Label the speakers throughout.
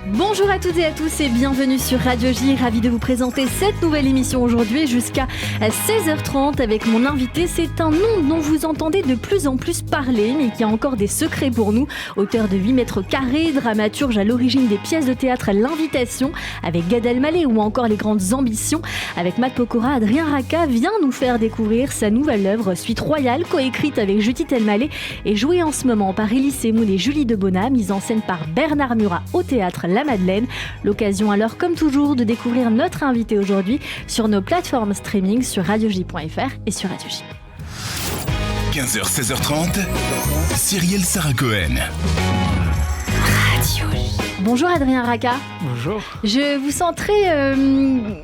Speaker 1: Bonjour à toutes et à tous et bienvenue sur Radio J. Ravi de vous présenter cette nouvelle émission aujourd'hui jusqu'à 16h30 avec mon invité. C'est un nom dont vous entendez de plus en plus parler mais qui a encore des secrets pour nous. Auteur de 8 mètres carrés, dramaturge à l'origine des pièces de théâtre L'Invitation avec Gad Elmaleh ou encore Les Grandes Ambitions. Avec Matt Pokora, Adrien Racah vient nous faire découvrir sa nouvelle œuvre Suite Royale, coécrite avec Judith Elmaleh et jouée en ce moment par Elie Semoun et Julie Debona, mise en scène par Bernard Murat au théâtre La Madeleine. L'occasion alors, comme toujours, de découvrir notre invité aujourd'hui sur nos plateformes streaming sur radioj.fr et sur Radio J.
Speaker 2: 15h, 16h30, Cyrielle Sarah Cohen.
Speaker 1: Radio J. Bonjour Adrien Racah.
Speaker 3: Bonjour.
Speaker 1: Je vous sens très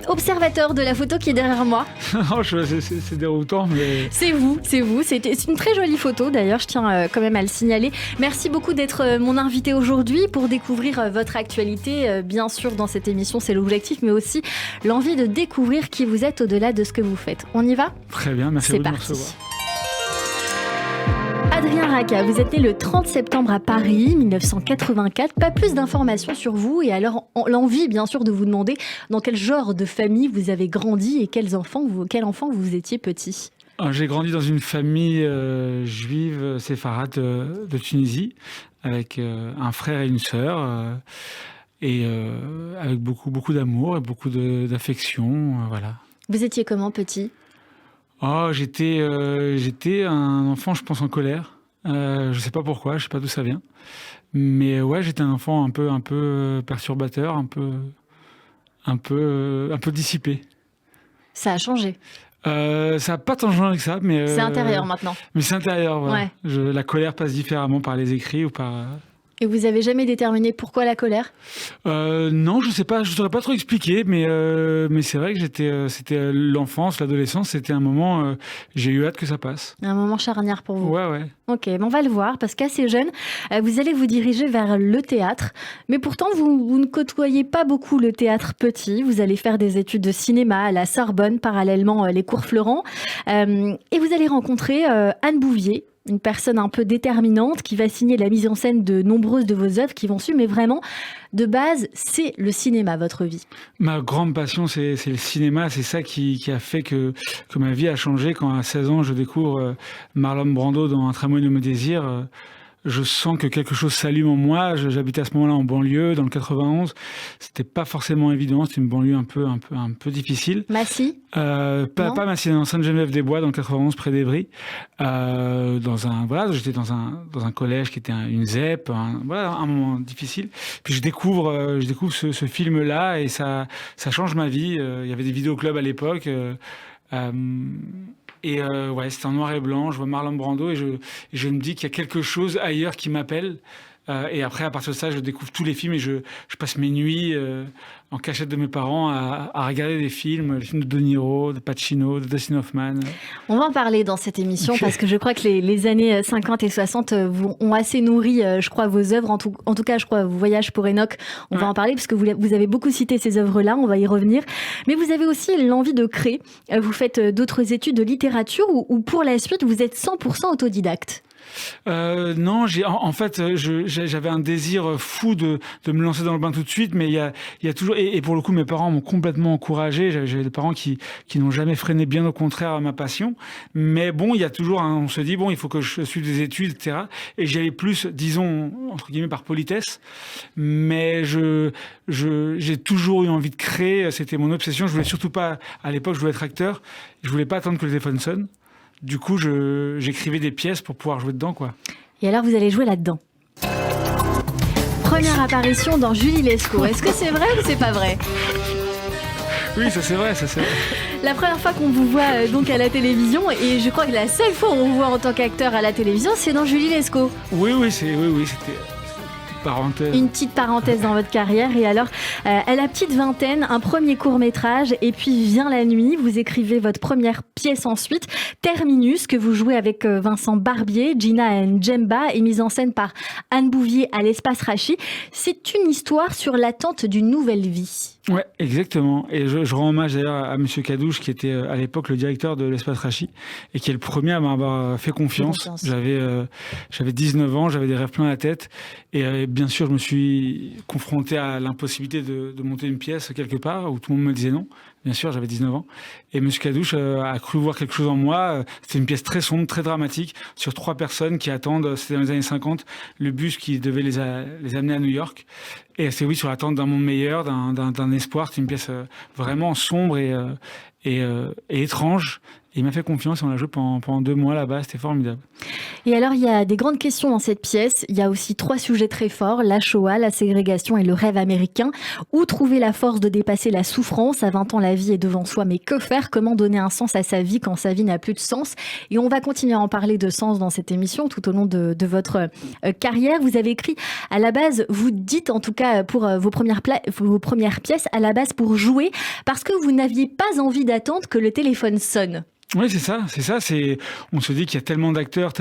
Speaker 1: observateur de la photo qui est derrière moi.
Speaker 3: Non, c'est déroutant, mais...
Speaker 1: C'est vous. C'est une très jolie photo, d'ailleurs, je tiens quand même à le signaler. Merci beaucoup d'être mon invité aujourd'hui pour découvrir votre actualité. Bien sûr, dans cette émission, c'est l'objectif, mais aussi l'envie de découvrir qui vous êtes au-delà de ce que vous faites. On y va ?
Speaker 3: Très bien, merci à vous de me recevoir.
Speaker 1: Adrien Racah, vous êtes né le 30 septembre à Paris, 1984. Pas plus d'informations sur vous et alors l'envie bien sûr de vous demander dans quel genre de famille vous avez grandi et quel enfant vous étiez petit.
Speaker 3: J'ai grandi dans une famille juive séfarade de Tunisie avec un frère et une sœur et avec beaucoup d'amour et beaucoup d'affection, voilà.
Speaker 1: Vous étiez comment petit ?
Speaker 3: J'étais un enfant, je pense, en colère. Je sais pas pourquoi, je sais pas d'où ça vient. Mais ouais, j'étais un enfant un peu perturbateur, un peu dissipé.
Speaker 1: Ça a changé.
Speaker 3: Ça n'a pas tant changé que ça, mais...
Speaker 1: c'est intérieur maintenant.
Speaker 3: Mais c'est intérieur, voilà.
Speaker 1: Ouais.
Speaker 3: La colère passe différemment par les écrits ou par...
Speaker 1: Et vous avez jamais déterminé pourquoi la colère ?
Speaker 3: Non, je sais pas, je saurais pas trop expliquer, mais c'est vrai que c'était l'enfance, l'adolescence, c'était un moment, j'ai eu hâte que ça passe.
Speaker 1: Un moment charnière pour vous.
Speaker 3: Ouais.
Speaker 1: Ok, on va le voir, parce qu'assez jeune, vous allez vous diriger vers le théâtre, mais pourtant vous ne côtoyez pas beaucoup le théâtre petit, vous allez faire des études de cinéma à la Sorbonne, parallèlement les cours Florent, et vous allez rencontrer Anne Bouvier, une personne un peu déterminante qui va signer la mise en scène de nombreuses de vos œuvres qui vont suivre, mais vraiment, de base, c'est le cinéma, votre vie. Ma
Speaker 3: grande passion, c'est le cinéma, c'est ça qui a fait que ma vie a changé. Quand à 16 ans, je découvre Marlon Brando dans Un tramway de mes désirs, je sens que quelque chose s'allume en moi. J'habitais à ce moment-là en banlieue, dans le 91. C'était pas forcément évident. C'était une banlieue un peu difficile.
Speaker 1: Massy
Speaker 3: Pas Massy, dans Sainte-Geneviève-des-Bois, dans le 91, près d'Evry. J'étais dans un collège qui était une ZEP. Un moment difficile. Puis je découvre ce film-là et ça change ma vie. Il y avait des vidéoclubs à l'époque. C'était en noir et blanc, je vois Marlon Brando et je me dis qu'il y a quelque chose ailleurs qui m'appelle. Et après, à partir de ça, je découvre tous les films et je passe mes nuits en cachette de mes parents à regarder des films, les films de De Niro, de Pacino, de Dustin Hoffman. On
Speaker 1: va en parler dans cette émission parce que je crois que les années 50 et 60 ont assez nourri, je crois, vos œuvres. En tout cas, je crois, vos voyages pour Enoch. On va en parler parce que vous avez beaucoup cité ces œuvres-là, on va y revenir. Mais vous avez aussi l'envie de créer. Vous faites d'autres études de littérature ou pour la suite, vous êtes 100% autodidacte.
Speaker 3: Non, j'avais un désir fou de me lancer dans le bain tout de suite, mais il y a toujours, et pour le coup, mes parents m'ont complètement encouragé. J'avais des parents qui n'ont jamais freiné, bien au contraire, à ma passion. Mais bon, il y a toujours, on se dit, bon, il faut que je suive des études, etc. Et j'y allais plus, disons, entre guillemets, par politesse. Mais j'ai toujours eu envie de créer. C'était mon obsession. Je voulais surtout pas, à l'époque, je voulais être acteur. Je voulais pas attendre que le téléphone sonne. Du coup, j'écrivais des pièces pour pouvoir jouer dedans, quoi.
Speaker 1: Et alors, vous allez jouer là-dedans. Première apparition dans Julie Lescaut. Est-ce que c'est vrai ou c'est pas vrai ?
Speaker 3: Oui, ça c'est vrai.
Speaker 1: La première fois qu'on vous voit donc à la télévision, et je crois que la seule fois où on vous voit en tant qu'acteur à la télévision, c'est dans Julie Lescaut.
Speaker 3: Oui, c'était...
Speaker 1: Une petite parenthèse dans votre carrière. Et alors, à la petite vingtaine, un premier court-métrage et puis vient la nuit. Vous écrivez votre première pièce ensuite, Terminus, que vous jouez avec Vincent Barbier, Gina N'Djemba et mise en scène par Anne Bouvier à l'Espace Rachi. C'est une histoire sur l'attente d'une nouvelle vie.
Speaker 3: Ouais, exactement. Et je rends hommage d'ailleurs à Monsieur Cadouche, qui était à l'époque le directeur de l'Espace Rachi et qui est le premier à m'avoir fait confiance. J'avais 19 ans, j'avais des rêves plein la tête et bien sûr, je me suis confronté à l'impossibilité de monter une pièce quelque part où tout le monde me disait non. Bien sûr, j'avais 19 ans. Et Monsieur Cadouche a cru voir quelque chose en moi. C'était une pièce très sombre, très dramatique, sur 3 personnes qui attendent, c'était dans les années 50, le bus qui devait les amener à New York. Et c'est sur l'attente d'un monde meilleur, d'un espoir. C'est une pièce vraiment sombre et étrange. Et il m'a fait confiance et on l'a joué pendant 2 mois là-bas, c'était formidable.
Speaker 1: Et alors, il y a des grandes questions dans cette pièce. Il y a aussi 3 sujets très forts, la Shoah, la ségrégation et le rêve américain. Où trouver la force de dépasser la souffrance? À 20 ans, la vie est devant soi, mais que faire? Comment donner un sens à sa vie quand sa vie n'a plus de sens? Et on va continuer à en parler de sens dans cette émission tout au long de votre carrière. Vous avez écrit, à la base, vous dites en tout cas pour vos premières pièces, à la base pour jouer, parce que vous n'aviez pas envie d'attendre que le téléphone sonne.
Speaker 3: Oui, c'est ça. On se dit qu'il y a tellement d'acteurs,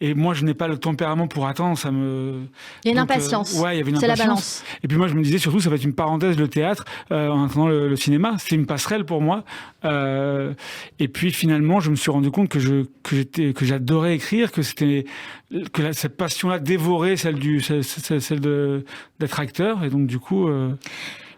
Speaker 3: et moi, je n'ai pas le tempérament pour attendre,
Speaker 1: Il y a une impatience.
Speaker 3: Ouais, il y avait une impatience.
Speaker 1: C'est la balance.
Speaker 3: Et puis moi, je me disais surtout, ça va être une parenthèse, le théâtre, en attendant le cinéma. C'était une passerelle pour moi. Et puis finalement, je me suis rendu compte que j'adorais écrire, que cette passion-là dévorait celle d'être acteur. Et donc, du coup.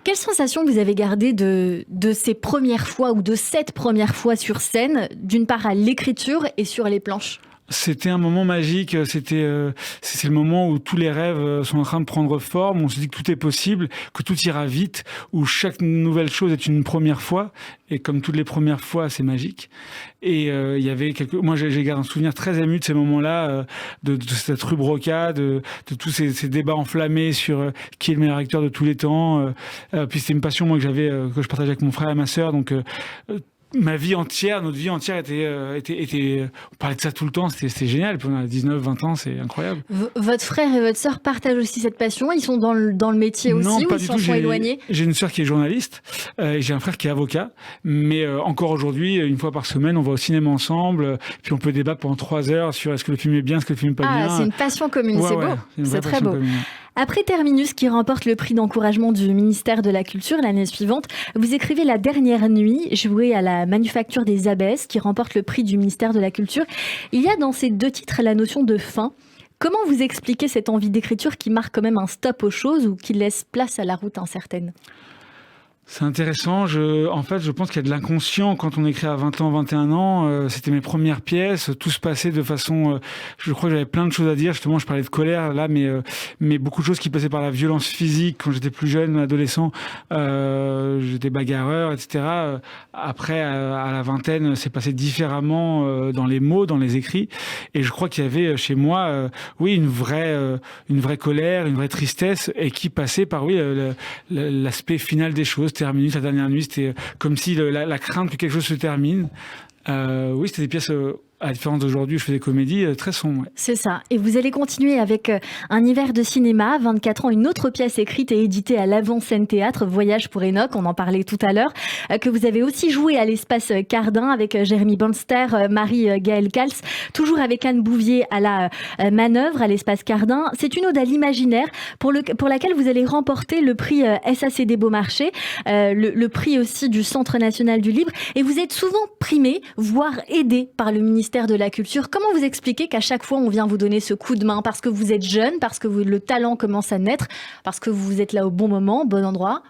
Speaker 1: Quelle sensation vous avez gardée de ces premières fois ou de cette première fois sur scène, d'une part à l'écriture et sur les planches?
Speaker 3: C'était un moment magique, c'est le moment où tous les rêves sont en train de prendre forme, on se dit que tout est possible, que tout ira vite, où chaque nouvelle chose est une première fois, et comme toutes les premières fois, c'est magique. Et il y avait moi j'ai gardé un souvenir très ému de ces moments-là, de cette rue Broca, de tous ces débats enflammés sur qui est le meilleur acteur de tous les temps. Puis c'était une passion moi que je partageais avec mon frère et ma sœur, donc notre vie entière était, on parlait de ça tout le temps, c'était génial. Puis on a 19, 20 ans, c'est incroyable.
Speaker 1: Votre frère et votre sœur partagent aussi cette passion? Ils sont dans le métier aussi?
Speaker 3: Non, pas
Speaker 1: ou
Speaker 3: du
Speaker 1: ils
Speaker 3: tout.
Speaker 1: sont éloignés?
Speaker 3: J'ai une sœur qui est journaliste, et j'ai un frère qui est avocat. Mais encore aujourd'hui, une fois par semaine, on va au cinéma ensemble, puis on peut débattre pendant 3 heures sur est-ce que le film est bien, est-ce que le film n'est pas bien.
Speaker 1: C'est une passion commune, c'est beau. C'est très beau.
Speaker 3: Commune.
Speaker 1: Après Terminus, qui remporte le prix d'encouragement du ministère de la Culture l'année suivante, vous écrivez La dernière nuit, joué à la Manufacture des Abbesses, qui remporte le prix du ministère de la Culture. Il y a dans ces 2 titres la notion de fin. Comment vous expliquez cette envie d'écriture qui marque quand même un stop aux choses ou qui laisse place à la route incertaine?
Speaker 3: C'est intéressant. En fait, je pense qu'il y a de l'inconscient quand on écrit à 20 ans, 21 ans. C'était mes premières pièces. Tout se passait de façon... je crois que j'avais plein de choses à dire. Justement, je parlais de colère là, mais beaucoup de choses qui passaient par la violence physique quand j'étais plus jeune, adolescent. J'étais bagarreur, etc. Après, à la vingtaine, c'est passé différemment dans les mots, dans les écrits. Et je crois qu'il y avait chez moi, une vraie colère, une vraie tristesse, et qui passait par l'aspect final des choses. Terminus, La dernière nuit, c'était comme si la crainte que quelque chose se termine. C'était des pièces, à la différence d'aujourd'hui, je fais des comédies très sombres. Ouais.
Speaker 1: C'est ça. Et vous allez continuer avec Un hiver de cinéma, 24 ans, une autre pièce écrite et éditée à l'Avant-Scène Théâtre, Voyage pour Enoch, on en parlait tout à l'heure, que vous avez aussi joué à l'Espace Cardin avec Jérémy Banster, Marie-Gaëlle Kals, toujours avec Anne Bouvier à la manœuvre à l'Espace Cardin. C'est une ode à l'imaginaire pour laquelle vous allez remporter le prix SACD Beaumarchais, le prix aussi du Centre National du Livre. Et vous êtes souvent primé, voire aidé par le ministère de la Culture. Comment vous expliquez qu'à chaque fois on vient vous donner ce coup de main? Parce que vous êtes jeune, parce que le talent commence à naître, parce que vous êtes là au bon moment, au bon endroit?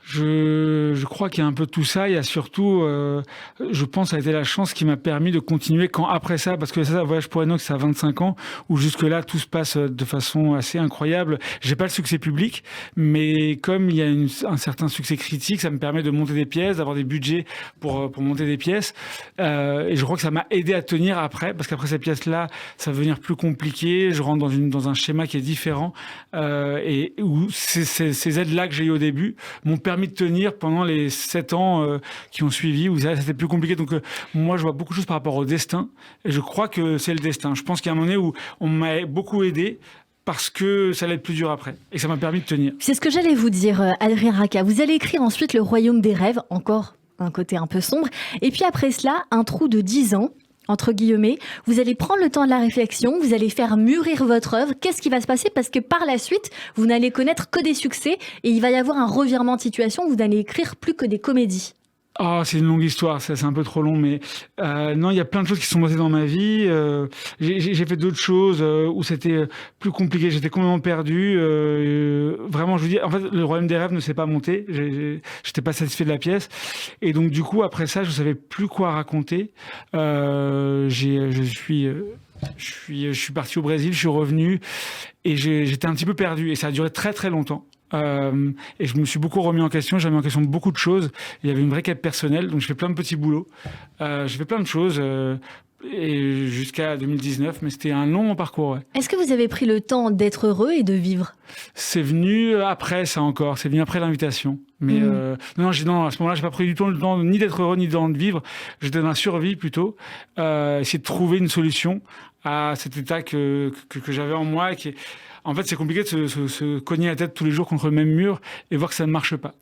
Speaker 3: Je crois qu'il y a un peu de tout ça. Il y a surtout, je pense, ça a été la chance qui m'a permis de continuer après ça, parce que ça, Voyage pour Enoch, c'est à 25 ans, où jusque-là, tout se passe de façon assez incroyable. J'ai pas le succès public, mais comme il y a un certain succès critique, ça me permet de monter des pièces, d'avoir des budgets pour monter des pièces. Et je crois que ça m'a aidé à tenir après, parce qu'après ces pièces-là, ça va devenir plus compliqué. Je rentre dans un schéma qui est différent, et où ces aides-là que j'ai eues au début m'ont permis de tenir pendant les 7 ans qui ont suivi, où c'était plus compliqué. Donc moi, je vois beaucoup de choses par rapport au destin, et je crois que c'est le destin. Je pense qu'il y a un moment donné où on m'a beaucoup aidé, parce que ça allait être plus dur après, et ça m'a permis de tenir.
Speaker 1: C'est ce que j'allais vous dire, Adrien Raca. Vous allez écrire ensuite Le Royaume des rêves, encore un côté un peu sombre, et puis après cela, un trou de 10 ans, entre guillemets, vous allez prendre le temps de la réflexion, vous allez faire mûrir votre œuvre. Qu'est-ce qui va se passer? Parce que par la suite, vous n'allez connaître que des succès et il va y avoir un revirement de situation, vous n'allez écrire plus que des comédies.
Speaker 3: Oh, c'est une longue histoire, ça, c'est un peu trop long, mais non, il y a plein de choses qui sont passées dans ma vie. J'ai fait d'autres choses où c'était plus compliqué, j'étais complètement perdu. Vraiment, je vous dis, en fait, le royaume des rêves ne s'est pas monté. J'étais pas satisfait de la pièce, et donc du coup, après ça, je savais plus quoi raconter. Je suis parti au Brésil, je suis revenu, et j'étais un petit peu perdu, et ça a duré très très longtemps. Et je me suis beaucoup remis en question, j'ai remis en question beaucoup de choses. Il y avait une vraie quête personnelle, donc je fais plein de petits boulots. J'ai fait plein de choses et jusqu'à 2019, mais c'était un long parcours. Ouais.
Speaker 1: Est-ce que vous avez pris le temps d'être heureux et de vivre ?
Speaker 3: C'est venu après ça encore, c'est venu après l'invitation. Mais non, à ce moment-là, j'ai pas pris du tout le temps ni d'être heureux ni de vivre. J'étais dans la survie plutôt, essayer de trouver une solution à cet état que j'avais en moi. En fait, c'est compliqué de se cogner la tête tous les jours contre le même mur et voir que ça ne marche pas.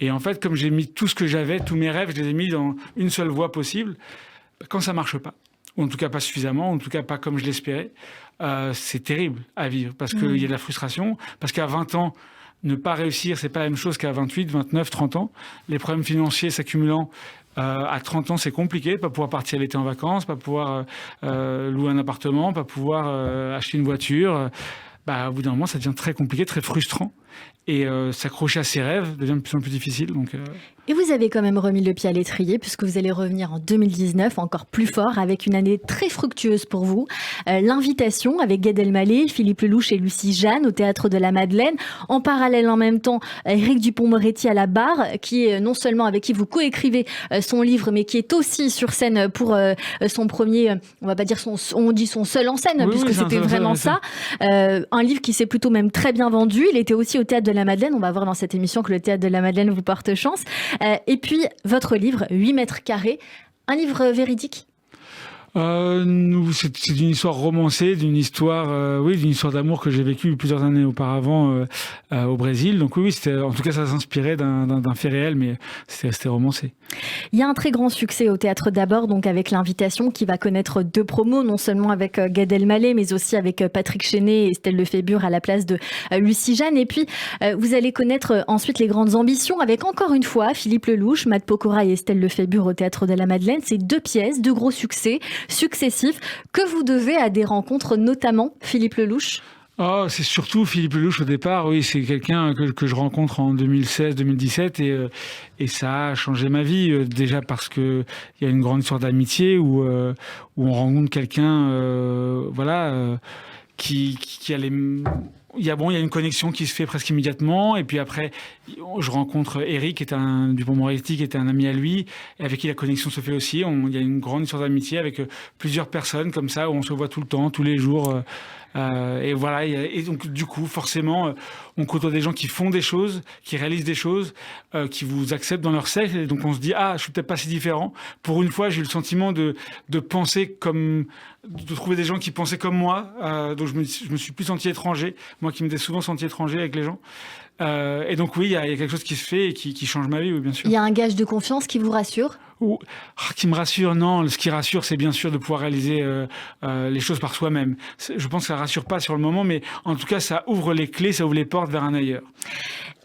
Speaker 3: Et en fait, comme j'ai mis tout ce que j'avais, tous mes rêves, je les ai mis dans une seule voie possible, quand ça marche pas, ou en tout cas pas suffisamment, ou en tout cas pas comme je l'espérais, c'est terrible à vivre parce qu'il y a de la frustration, parce qu'à 20 ans, ne pas réussir, c'est pas la même chose qu'à 28, 29, 30 ans. Les problèmes financiers s'accumulant, à 30 ans, c'est compliqué, pas pouvoir partir l'été en vacances, pas pouvoir louer un appartement, pas pouvoir acheter une voiture. Au bout d'un moment, ça devient très compliqué, très frustrant. Et s'accrocher à ses rêves devient de plus en plus difficile.
Speaker 1: Et vous avez quand même remis le pied à l'étrier puisque vous allez revenir en 2019 encore plus fort avec une année très fructueuse pour vous. L'invitation avec Gad Elmaleh, Philippe Lelouch et Lucie Jeanne au Théâtre de la Madeleine. En parallèle, en même temps, Éric Dupond-Moretti à la barre, qui est non seulement avec qui vous coécrivez son livre, mais qui est aussi sur scène pour son premier, on va pas dire on dit son seul en scène, puisque c'était vraiment ça. Un livre qui s'est plutôt même très bien vendu. Il était aussi au Théâtre de la Madeleine. On va voir dans cette émission que le Théâtre de la Madeleine vous porte chance. Et puis, votre livre, 8 mètres carrés, un livre véridique ?
Speaker 3: C'est une histoire romancée, d'une histoire d'amour que j'ai vécue plusieurs années auparavant au Brésil. Donc oui, en tout cas, ça s'inspirait d'un fait réel, mais c'était romancé.
Speaker 1: Il y a un très grand succès au théâtre d'abord, donc avec l'invitation qui va connaître 2 promos, non seulement avec Gad Elmaleh, mais aussi avec Patrick Chenet et Estelle Lefébure à la place de Lucie Jeanne. Et puis, vous allez connaître ensuite les grandes ambitions avec encore une fois Philippe Lelouch, Matt Pokora et Estelle Lefébure au Théâtre de la Madeleine. C'est 2 pièces, 2 gros succès successifs que vous devez à des rencontres, notamment Philippe Lelouch.
Speaker 3: Oh, c'est surtout Philippe Lelouch au départ. Oui, c'est quelqu'un que je rencontre en 2016-2017 et ça a changé ma vie. Déjà parce que il y a une grande histoire d'amitié où on rencontre quelqu'un, qui a les... Il y a une connexion qui se fait presque immédiatement, et puis après je rencontre Éric qui est Dupond-Moretti, qui était un ami à lui et avec qui la connexion se fait aussi. Il y a une grande histoire d'amitié avec plusieurs personnes comme ça où on se voit tout le temps, tous les jours. Et voilà, et donc du coup forcément on côtoie des gens qui font des choses, qui réalisent des choses, qui vous acceptent dans leur cercle, et donc on se dit je suis peut-être pas si différent. Pour une fois j'ai eu le sentiment de penser comme, de trouver des gens qui pensaient comme moi, donc je me suis plus senti étranger, moi qui m'étais souvent senti étranger avec les gens. Et donc oui, il y a quelque chose qui se fait et qui change ma vie, oui, bien sûr.
Speaker 1: Il y a un gage de confiance qui vous rassure ?
Speaker 3: Qui me rassure, non. Ce qui rassure, c'est bien sûr de pouvoir réaliser les choses par soi-même. Je pense que ça rassure pas sur le moment, mais en tout cas, ça ouvre les clés, ça ouvre les portes vers un ailleurs.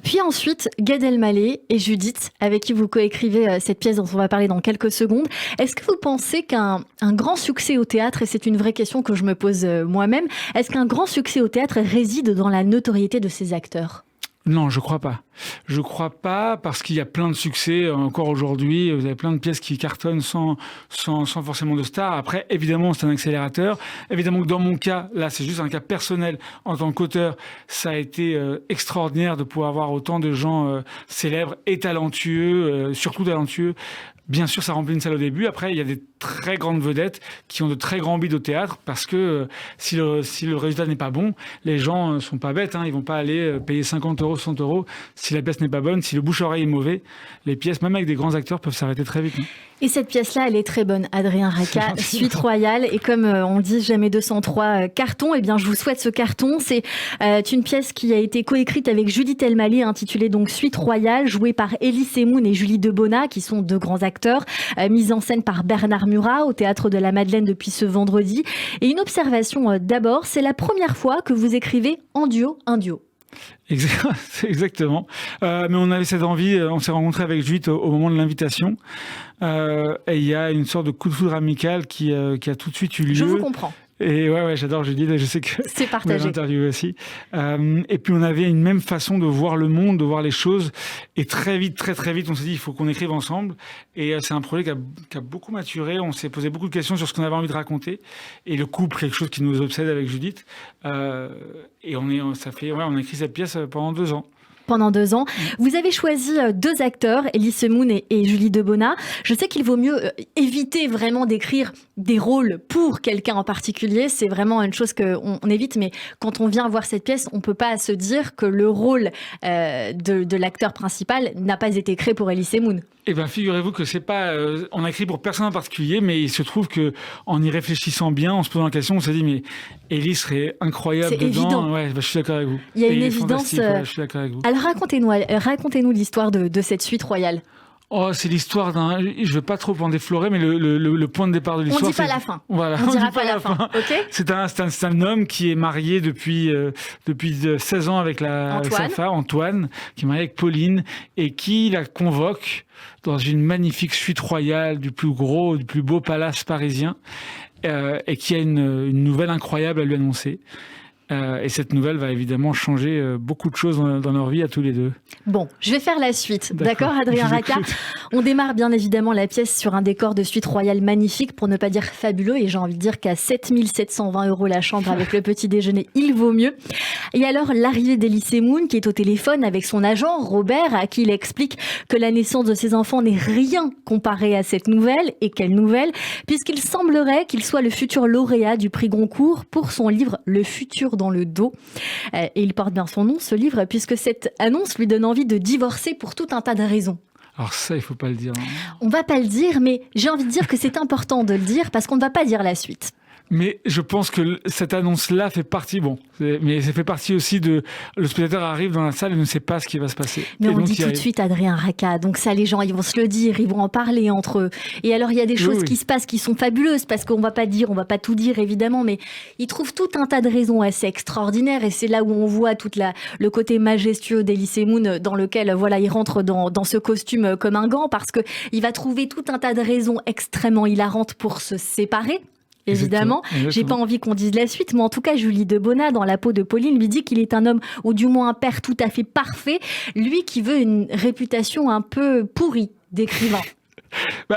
Speaker 1: Puis ensuite, Gad Elmaleh et Judith, avec qui vous coécrivez cette pièce dont on va parler dans quelques secondes. Est-ce que vous pensez qu'un grand succès au théâtre, et c'est une vraie question que je me pose moi-même, est-ce qu'un grand succès au théâtre réside dans la notoriété de ses acteurs ?
Speaker 3: Non, je crois pas. Je crois pas parce qu'il y a plein de succès encore aujourd'hui. Vous avez plein de pièces qui cartonnent sans forcément de stars. Après, évidemment, c'est un accélérateur. Évidemment que dans mon cas, là, c'est juste un cas personnel. En tant qu'auteur, ça a été extraordinaire de pouvoir avoir autant de gens célèbres et talentueux, surtout talentueux. Bien sûr, ça remplit une salle au début. Après, il y a des très grandes vedettes qui ont de très grands bids au théâtre parce que si le résultat n'est pas bon, les gens sont pas bêtes. Ils vont pas aller payer 50 €, 100 € si la pièce n'est pas bonne. Si le bouche-oreille est mauvais, les pièces, même avec des grands acteurs, peuvent s'arrêter très vite.
Speaker 1: Et cette pièce-là, elle est très bonne, Adrien Raca, Suite Royale. Et comme on dit jamais 203 carton, eh bien, je vous souhaite ce carton. C'est une pièce qui a été coécrite avec Judith Elmaleh, intitulée donc Suite Royale, jouée par Elie Semoun et Julie Debona, qui sont 2 grands acteurs, mise en scène par Bernard Murat au Théâtre de la Madeleine depuis ce vendredi. Et une observation d'abord, c'est la première fois que vous écrivez en duo, un duo.
Speaker 3: Exactement. Mais on avait cette envie, on s'est rencontrés avec Judith au moment de l'invitation. Et il y a une sorte de coup de foudre amical qui a tout de suite eu lieu.
Speaker 1: Je vous comprends.
Speaker 3: Et ouais, j'adore Judith, je sais que
Speaker 1: c'est partagé.
Speaker 3: Vous l'avez interviewé aussi. Et puis on avait une même façon de voir le monde, de voir les choses. Et très vite, très vite, on s'est dit il faut qu'on écrive ensemble. Et c'est un projet qui a beaucoup maturé. On s'est posé beaucoup de questions sur ce qu'on avait envie de raconter. Et le couple, quelque chose qui nous obsède avec Judith. Et on a écrit cette pièce pendant 2 ans.
Speaker 1: Pendant 2 ans. Vous avez choisi 2 acteurs, Elise Moon et Julie Debona. Je sais qu'il vaut mieux éviter vraiment d'écrire des rôles pour quelqu'un en particulier. C'est vraiment une chose qu'on évite. Mais quand on vient voir cette pièce, on ne peut pas se dire que le rôle de l'acteur principal n'a pas été créé pour Elise Moon.
Speaker 3: Eh bien, figurez-vous que c'est pas... on a écrit pour personne en particulier, mais il se trouve qu'en y réfléchissant bien, en se posant la question, on s'est dit, mais Elise serait incroyable dedans.
Speaker 1: Évident.
Speaker 3: Ouais, je suis d'accord avec vous.
Speaker 1: Il y a une évidence.
Speaker 3: Ouais, je suis d'accord avec vous.
Speaker 1: Alors, racontez-nous l'histoire de cette suite royale.
Speaker 3: Oh, c'est l'histoire d'un... Je veux pas trop en déflorer, mais le point de départ de l'histoire...
Speaker 1: On dit pas la fin.
Speaker 3: Voilà,
Speaker 1: on dira pas la fin. Ok.
Speaker 3: C'est un homme qui est marié depuis 16 ans avec sa femme, Antoine, qui est marié avec Pauline, et qui la convoque dans une magnifique suite royale du plus beau palace parisien, et qui a une nouvelle incroyable à lui annoncer. Et cette nouvelle va évidemment changer beaucoup de choses dans leur vie à tous les deux. Bon,
Speaker 1: je vais faire la suite. D'accord, Adrien Raca. On démarre bien évidemment la pièce sur un décor de suite royale magnifique, pour ne pas dire fabuleux. Et j'ai envie de dire qu'à 7 720 € la chambre avec le petit déjeuner, il vaut mieux. Et alors, l'arrivée d'Elise Moon, qui est au téléphone avec son agent, Robert, à qui il explique que la naissance de ses enfants n'est rien comparé à cette nouvelle. Et quelle nouvelle, puisqu'il semblerait qu'il soit le futur lauréat du prix Goncourt pour son livre « Le futur dans le dos ». Et il porte bien son nom, ce livre, puisque cette annonce lui donne envie de divorcer pour tout un tas de raisons.
Speaker 3: Alors ça, il faut pas le dire.
Speaker 1: On va pas le dire, mais j'ai envie de dire que c'est important de le dire, parce qu'on ne va pas dire la suite.
Speaker 3: Mais je pense que cette annonce-là fait partie, mais ça fait partie aussi de... Le spectateur arrive dans la salle et ne sait pas ce qui va se passer.
Speaker 1: Mais on dit tout de suite Adrien Raca, donc ça les gens ils vont se le dire, ils vont en parler entre eux. Et alors il y a des choses qui se passent qui sont fabuleuses, parce qu'on va pas tout dire évidemment, mais ils trouvent tout un tas de raisons assez extraordinaires, et c'est là où on voit le côté majestueux d'Elise Moon, dans lequel il rentre dans ce costume comme un gant, parce que il va trouver tout un tas de raisons extrêmement hilarantes pour se séparer. Évidemment, j'ai pas envie qu'on dise la suite, mais en tout cas, Julie Debona, dans la peau de Pauline, lui dit qu'il est un homme, ou du moins un père tout à fait parfait, lui qui veut une réputation un peu pourrie d'écrivain.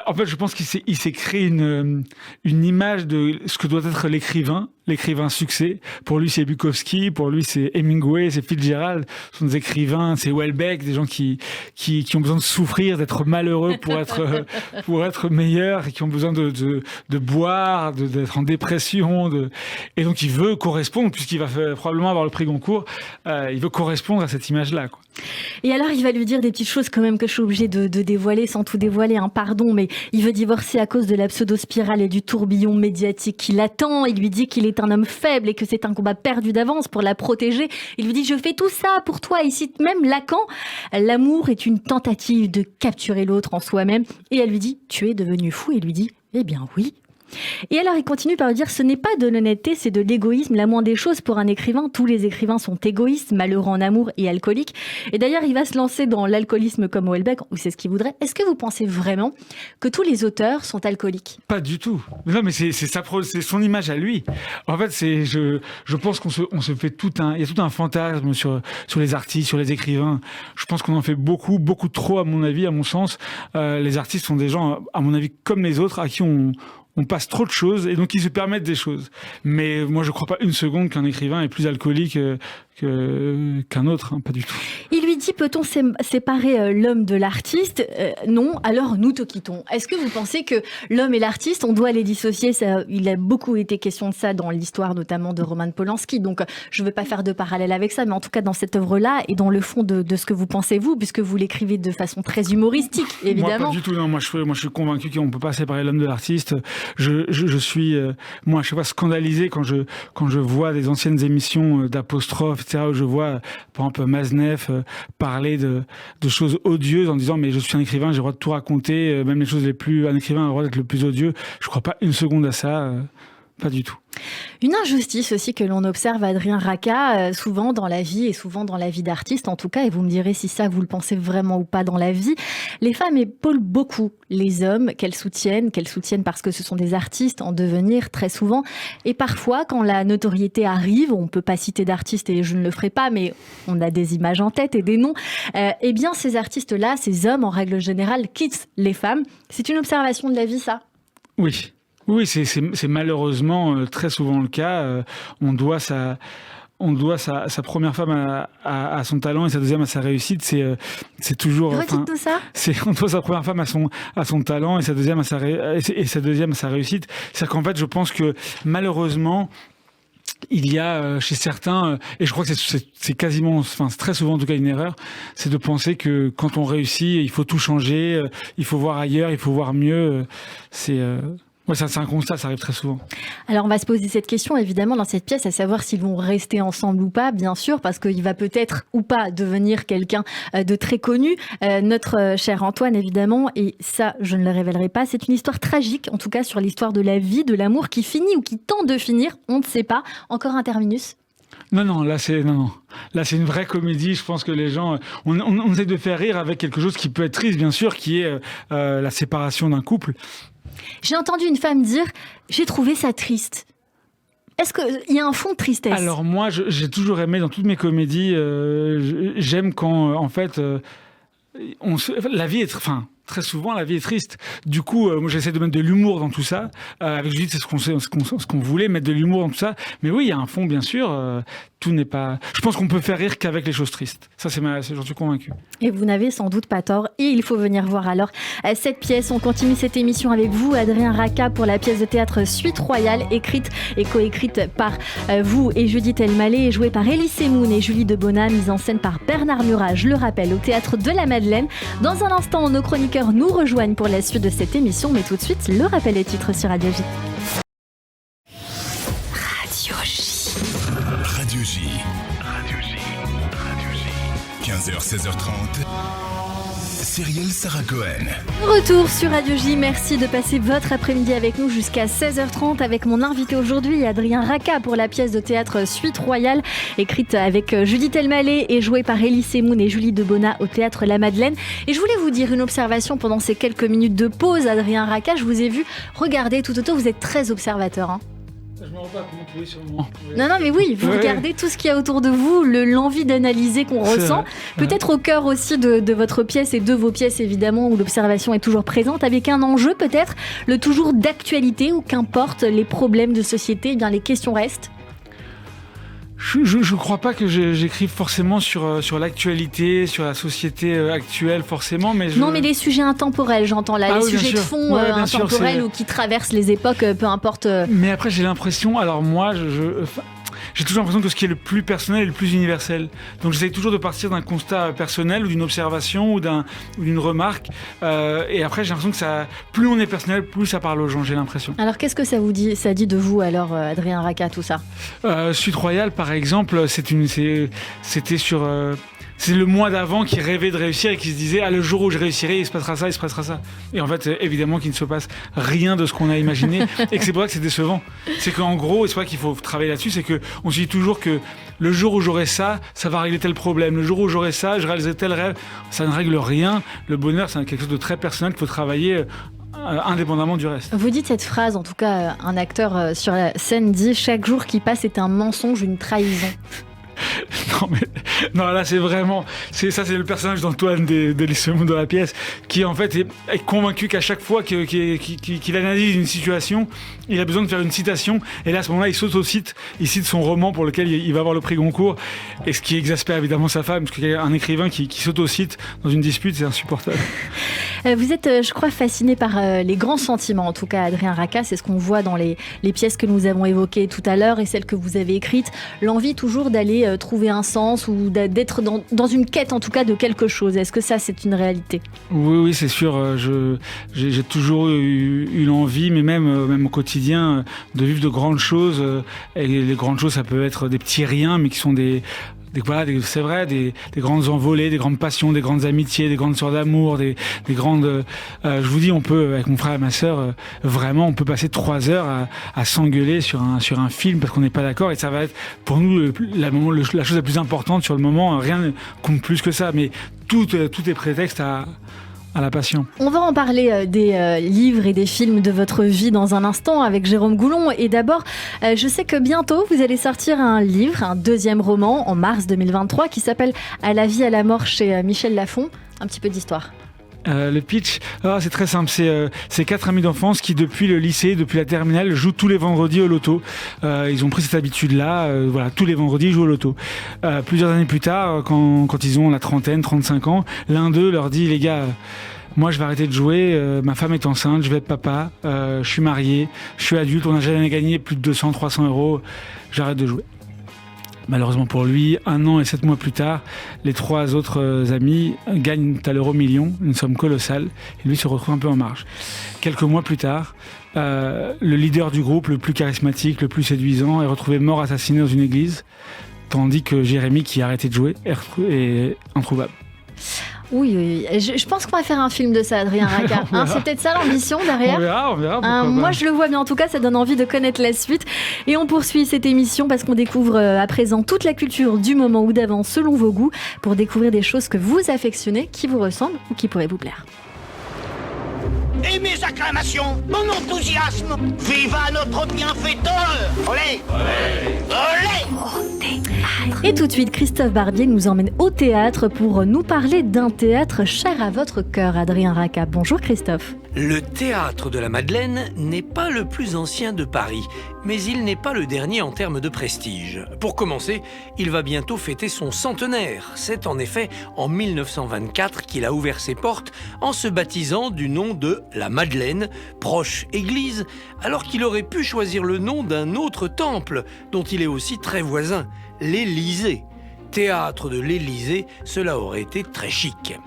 Speaker 3: En fait, je pense qu'il s'est créé une image de ce que doit être l'écrivain succès. Pour lui, c'est Bukowski, pour lui, c'est Hemingway, c'est Fitzgerald. Ce sont des écrivains, c'est Houellebecq, des gens qui ont besoin de souffrir, d'être malheureux pour être meilleurs, et qui ont besoin de boire, d'être en dépression. Et donc, il veut correspondre, puisqu'il va probablement avoir le prix Goncourt, il veut correspondre à cette image-là, quoi.
Speaker 1: Et alors, il va lui dire des petites choses quand même que je suis obligée de dévoiler, sans tout dévoiler, pardon, mais il veut divorcer à cause de la pseudo-spirale et du tourbillon médiatique qui l'attend. Il lui dit qu'il est un homme faible et que c'est un combat perdu d'avance pour la protéger. Il lui dit « Je fais tout ça pour toi ». Il cite même Lacan. L'amour est une tentative de capturer l'autre en soi-même. Et elle lui dit « Tu es devenu fou ». Il lui dit « Eh bien oui ». Et alors il continue par lui dire: ce n'est pas de l'honnêteté, c'est de l'égoïsme, la moindre des choses pour un écrivain. Tous les écrivains sont égoïstes, malheureux en amour et alcooliques. Et d'ailleurs il va se lancer dans l'alcoolisme comme Houellebecq, ou c'est ce qu'il voudrait. Est-ce que vous pensez vraiment que tous les auteurs sont alcooliques?
Speaker 3: Pas du tout. Non, mais c'est son image à lui. En fait, je pense qu'on se fait il y a tout un fantasme sur les artistes, sur les écrivains. Je pense qu'on en fait beaucoup trop, à mon avis, à mon sens. Les artistes sont des gens, à mon avis, comme les autres, à qui on passe trop de choses, et donc ils se permettent des choses. Mais moi, je crois pas une seconde qu'un écrivain est plus alcoolique qu'un autre, pas du tout.
Speaker 1: Il lui dit: peut-on séparer l'homme de l'artiste? Non, alors nous te quittons. Est-ce que vous pensez que l'homme et l'artiste, on doit les dissocier? Il a beaucoup été question de ça dans l'histoire, notamment de Roman Polanski, donc je ne veux pas faire de parallèle avec ça, mais en tout cas dans cette œuvre-là, et dans le fond de ce que vous pensez vous, puisque vous l'écrivez de façon très humoristique, évidemment.
Speaker 3: Moi, pas du tout, non. Moi, je suis convaincu qu'on ne peut pas séparer l'homme de l'artiste. Je suis, moi, à chaque fois scandalisé quand je vois des anciennes émissions d'apostrophes, etc., où je vois, par exemple, Maznev parler de choses odieuses en disant: mais je suis un écrivain, j'ai le droit de tout raconter, même les choses les plus... Un écrivain a le droit d'être le plus odieux. Je ne crois pas une seconde à ça. pas du tout.
Speaker 1: Une injustice aussi que l'on observe, Adrien Racah, souvent dans la vie et souvent dans la vie d'artiste en tout cas, et vous me direz si ça vous le pensez vraiment ou pas dans la vie, les femmes épaulent beaucoup les hommes qu'elles soutiennent parce que ce sont des artistes en devenir très souvent, et parfois quand la notoriété arrive, on ne peut pas citer d'artistes et je ne le ferai pas, mais on a des images en tête et des noms, eh bien ces artistes-là, ces hommes en règle générale quittent les femmes. C'est une observation de la vie ça ?
Speaker 3: Oui, c'est malheureusement très souvent le cas. On doit sa première femme à son talent et sa deuxième à sa réussite. C'est toujours.
Speaker 1: Redites tout ça.
Speaker 3: On doit sa première femme à son talent et sa deuxième à sa réussite. C'est-à-dire qu'en fait, je pense que malheureusement, il y a chez certains, et je crois que c'est quasiment, enfin c'est très souvent en tout cas une erreur, c'est de penser que quand on réussit, il faut tout changer, il faut voir ailleurs, il faut voir mieux. Ouais, c'est un constat, ça arrive très souvent.
Speaker 1: Alors on va se poser cette question évidemment dans cette pièce, à savoir s'ils vont rester ensemble ou pas, bien sûr, parce qu'il va peut-être ou pas devenir quelqu'un de très connu. Notre cher Antoine évidemment, et ça je ne le révélerai pas, c'est une histoire tragique, en tout cas sur l'histoire de la vie, de l'amour qui finit ou qui tente de finir, on ne sait pas. Encore un terminus ?
Speaker 3: Non, là c'est une vraie comédie. Je pense que les gens, on essaie de faire rire avec quelque chose qui peut être triste, bien sûr, qui est la séparation d'un couple.
Speaker 1: J'ai entendu une femme dire « j'ai trouvé ça triste ». Est-ce qu'il y a un fond de tristesse ?
Speaker 3: Alors moi, j'ai toujours aimé dans toutes mes comédies, j'aime quand en fait, la vie est... Très souvent, la vie est triste. Du coup, moi, j'essaie de mettre de l'humour dans tout ça. Avec Judith, c'est ce qu'on voulait, mettre de l'humour dans tout ça. Mais oui, il y a un fond, bien sûr. Tout n'est pas... Je pense qu'on peut faire rire qu'avec les choses tristes. Ça, j'en suis convaincu.
Speaker 1: Et vous n'avez sans doute pas tort. Et il faut venir voir alors cette pièce. On continue cette émission avec vous, Adrien Racah, pour la pièce de théâtre Suite Royale, écrite et coécrite par vous et Judith Elmaleh, et jouée par Elie Semoun et Julie Debona, mise en scène par Bernard Murat, je le rappelle, au Théâtre de la Madeleine. Dans un instant, nos chroniqueurs nous rejoignent pour la suite de cette émission, mais tout de suite, le rappel des titres sur Radio J.
Speaker 2: Radio J. 15h, 16h30. Cyrielle Sarah Cohen.
Speaker 1: Retour sur Radio J, merci de passer votre après-midi avec nous jusqu'à 16h30 avec mon invité aujourd'hui, Adrien Racah, pour la pièce de théâtre Suite Royale, écrite avec Judith Elmaleh et jouée par Elie Semoun et Julie Debona au Théâtre La Madeleine. Et je voulais vous dire une observation pendant ces quelques minutes de pause, Adrien Racah, je vous ai vu regarder tout autour, vous êtes très observateur. Hein.
Speaker 3: Je me rends pas compte, oui, sur moi.
Speaker 1: Non, mais oui, vous regardez tout ce qu'il y a autour de vous, l'envie d'analyser qu'on ressent. Peut-être au cœur aussi de votre pièce et de vos pièces, évidemment, où l'observation est toujours présente, avec un enjeu peut-être, le toujours d'actualité, où qu'importe les problèmes de société, eh bien les questions restent.
Speaker 3: Je crois pas que j'écrive forcément sur l'actualité, sur la société actuelle forcément, mais
Speaker 1: non, mais les sujets intemporels, j'entends là, les sujets de fond intemporels ou qui traversent les époques, peu importe.
Speaker 3: Mais après, j'ai l'impression, alors moi, j'ai toujours l'impression que ce qui est le plus personnel est le plus universel. Donc j'essaie toujours de partir d'un constat personnel ou d'une observation ou d'une remarque. Et après, j'ai l'impression que plus on est personnel, plus ça parle aux gens, j'ai l'impression.
Speaker 1: Alors qu'est-ce que ça dit de vous alors, Adrien Racah, tout ça ?
Speaker 3: Suite Royale, par exemple, c'était sur... C'est le mois d'avant qui rêvait de réussir et qui se disait le jour où je réussirai, il se passera ça, il se passera ça. Et en fait, évidemment qu'il ne se passe rien de ce qu'on a imaginé et que c'est pour ça que c'est décevant. C'est qu'en gros, et c'est pour ça qu'il faut travailler là-dessus, c'est qu'on se dit toujours que le jour où j'aurai ça, ça va régler tel problème. Le jour où j'aurai ça, je réaliserai tel rêve. Ça ne règle rien. Le bonheur, c'est quelque chose de très personnel qu'il faut travailler indépendamment du reste.
Speaker 1: Vous dites cette phrase, en tout cas, un acteur sur la scène dit « Chaque jour qui passe est un mensonge, une trahison ».
Speaker 3: Non, là c'est vraiment, c'est le personnage d'Antoine d'Elie Semoun dans la pièce, qui en fait est convaincu qu'à chaque fois qu'il analyse une situation, il a besoin de faire une citation, et là à ce moment-là il s'autocite, il cite son roman pour lequel il va avoir le prix Goncourt, et ce qui exaspère évidemment sa femme, parce qu'il y a un écrivain qui s'autocite dans une dispute, c'est insupportable.
Speaker 1: Vous êtes, je crois, fasciné par les grands sentiments, en tout cas Adrien Racah, c'est ce qu'on voit dans les pièces que nous avons évoquées tout à l'heure et celles que vous avez écrites, l'envie toujours d'aller trouver un sens ou d'être dans une quête en tout cas de quelque chose. Est-ce que ça c'est une réalité ?
Speaker 3: Oui, c'est sûr. J'ai toujours eu l'envie, mais même au quotidien, de vivre de grandes choses. Et les grandes choses, ça peut être des petits riens, mais qui sont c'est vrai, des grandes envolées, des grandes passions, des grandes amitiés, des grandes histoires d'amour, des grandes. Je vous dis, on peut, avec mon frère et ma sœur, vraiment, on peut passer 3 heures à s'engueuler sur un film parce qu'on n'est pas d'accord, et ça va être pour nous la chose la plus importante sur le moment. Rien ne compte plus que ça, mais tout est prétexte à la passion.
Speaker 1: On va en parler des livres et des films de votre vie dans un instant avec Jérôme Goulon. Et d'abord, je sais que bientôt, vous allez sortir un livre, un 2e roman en mars 2023 qui s'appelle « À la vie, à la mort » chez Michel Lafon. Un petit peu d'histoire.
Speaker 3: Le pitch, c'est très simple. C'est 4 amis d'enfance qui, depuis le lycée, depuis la terminale, jouent tous les vendredis au loto. Ils ont pris cette habitude-là. Tous les vendredis, ils jouent au loto. Plusieurs années plus tard, quand ils ont la trentaine, 35 ans, l'un d'eux leur dit: les gars, moi je vais arrêter de jouer, ma femme est enceinte, je vais être papa, je suis marié, je suis adulte, on n'a jamais gagné plus de 200, 300 euros, j'arrête de jouer. Malheureusement pour lui, 1 an et 7 mois plus tard, les 3 autres amis gagnent à l'euro-million, une somme colossale, et lui se retrouve un peu en marge. Quelques mois plus tard, le leader du groupe, le plus charismatique, le plus séduisant, est retrouvé mort assassiné dans une église, tandis que Jérémy, qui a arrêté de jouer, est introuvable.
Speaker 1: Oui. Je pense qu'on va faire un film de ça, Adrien Racah. C'est peut-être ça l'ambition derrière.
Speaker 3: On verra.
Speaker 1: Moi, je le vois, mais en tout cas, ça donne envie de connaître la suite. Et on poursuit cette émission parce qu'on découvre à présent toute la culture du moment ou d'avant selon vos goûts pour découvrir des choses que vous affectionnez, qui vous ressemblent ou qui pourraient vous plaire.
Speaker 4: Et mes acclamations, mon enthousiasme, viva notre bienfaiteur! Olé!
Speaker 1: Et tout de suite, Christophe Barbier nous emmène au théâtre pour nous parler d'un théâtre cher à votre cœur, Adrien Racah. Bonjour Christophe.
Speaker 5: Le théâtre de la Madeleine n'est pas le plus ancien de Paris, mais il n'est pas le dernier en termes de prestige. Pour commencer, il va bientôt fêter son centenaire. C'est en effet en 1924 qu'il a ouvert ses portes en se baptisant du nom de la Madeleine, proche église, alors qu'il aurait pu choisir le nom d'un autre temple dont il est aussi très voisin, l'Élysée. Théâtre de l'Élysée, cela aurait été très chic.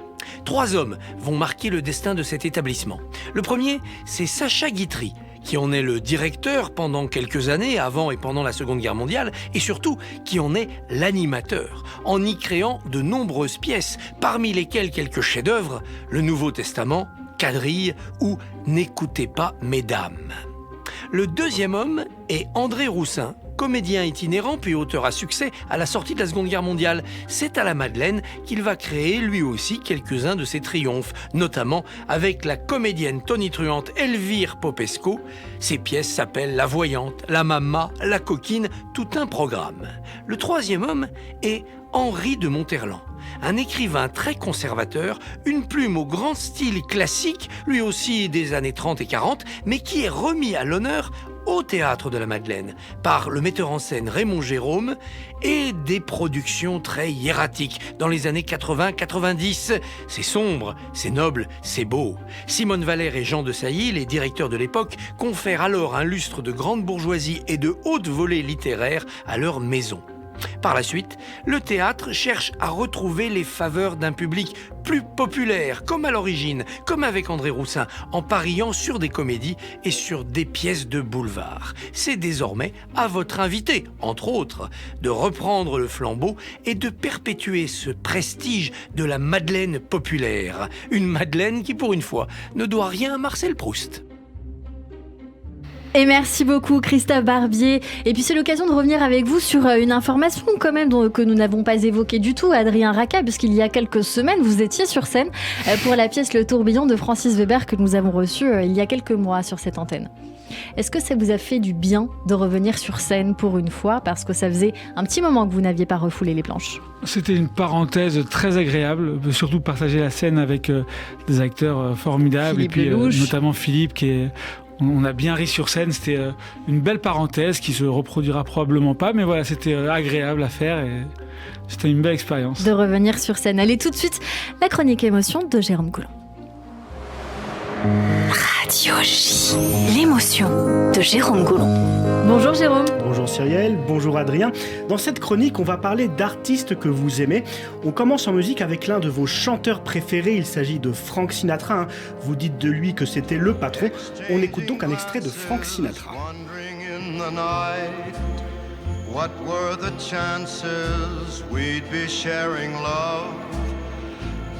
Speaker 5: 3 hommes vont marquer le destin de cet établissement. Le premier, c'est Sacha Guitry, qui en est le directeur pendant quelques années, avant et pendant la Seconde Guerre mondiale, et surtout qui en est l'animateur, en y créant de nombreuses pièces, parmi lesquelles quelques chefs-d'œuvre, le Nouveau Testament, Quadrille ou N'écoutez pas, mesdames. Le deuxième homme est André Roussin, comédien itinérant puis auteur à succès à la sortie de la Seconde Guerre mondiale. C'est à la Madeleine qu'il va créer lui aussi quelques-uns de ses triomphes, notamment avec la comédienne tonitruante Elvire Popesco. Ses pièces s'appellent La Voyante, La Mamma, La Coquine, tout un programme. Le troisième homme est Henri de Monterland, un écrivain très conservateur, une plume au grand style classique, lui aussi des années 30 et 40, mais qui est remis à l'honneur au Théâtre de la Madeleine par le metteur en scène Raymond Gérôme et des productions très hiératiques dans les années 80-90. C'est sombre, c'est noble, c'est beau. Simone Valère et Jean de Sailly, les directeurs de l'époque, confèrent alors un lustre de grande bourgeoisie et de haute volée littéraire à leur maison. Par la suite, le théâtre cherche à retrouver les faveurs d'un public plus populaire, comme à l'origine, comme avec André Roussin, en pariant sur des comédies et sur des pièces de boulevard. C'est désormais à votre invité, entre autres, de reprendre le flambeau et de perpétuer ce prestige de la Madeleine populaire. Une Madeleine qui, pour une fois, ne doit rien à Marcel Proust.
Speaker 1: Et merci beaucoup Christophe Barbier. Et puis c'est l'occasion de revenir avec vous sur une information quand même que nous n'avons pas évoquée du tout, Adrien Racah, puisqu'il y a quelques semaines, vous étiez sur scène pour la pièce Le Tourbillon de Francis Weber que nous avons reçue il y a quelques mois sur cette antenne. Est-ce que ça vous a fait du bien de revenir sur scène pour une fois, parce que ça faisait un petit moment que vous n'aviez pas refoulé les planches?
Speaker 3: C'était une parenthèse très agréable, surtout partager la scène avec des acteurs formidables,
Speaker 1: Philippe
Speaker 3: et puis
Speaker 1: Lelouch.
Speaker 3: Notamment Philippe qui est... On a bien ri sur scène, c'était une belle parenthèse qui se reproduira probablement pas, mais voilà, c'était agréable à faire et c'était une belle expérience.
Speaker 1: De revenir sur scène. Allez, tout de suite, la chronique émotion de Jérôme Goulon.
Speaker 6: Radio J, l'émotion de Jérôme Goulon.
Speaker 1: Bonjour Jérôme.
Speaker 7: Bonjour Cyrielle, bonjour Adrien. Dans cette chronique, on va parler d'artistes que vous aimez. On commence en musique avec l'un de vos chanteurs préférés. Il s'agit de Frank Sinatra. Vous dites de lui que c'était le patron. On écoute donc un extrait de Frank Sinatra.
Speaker 8: What were the chances we'd be sharing love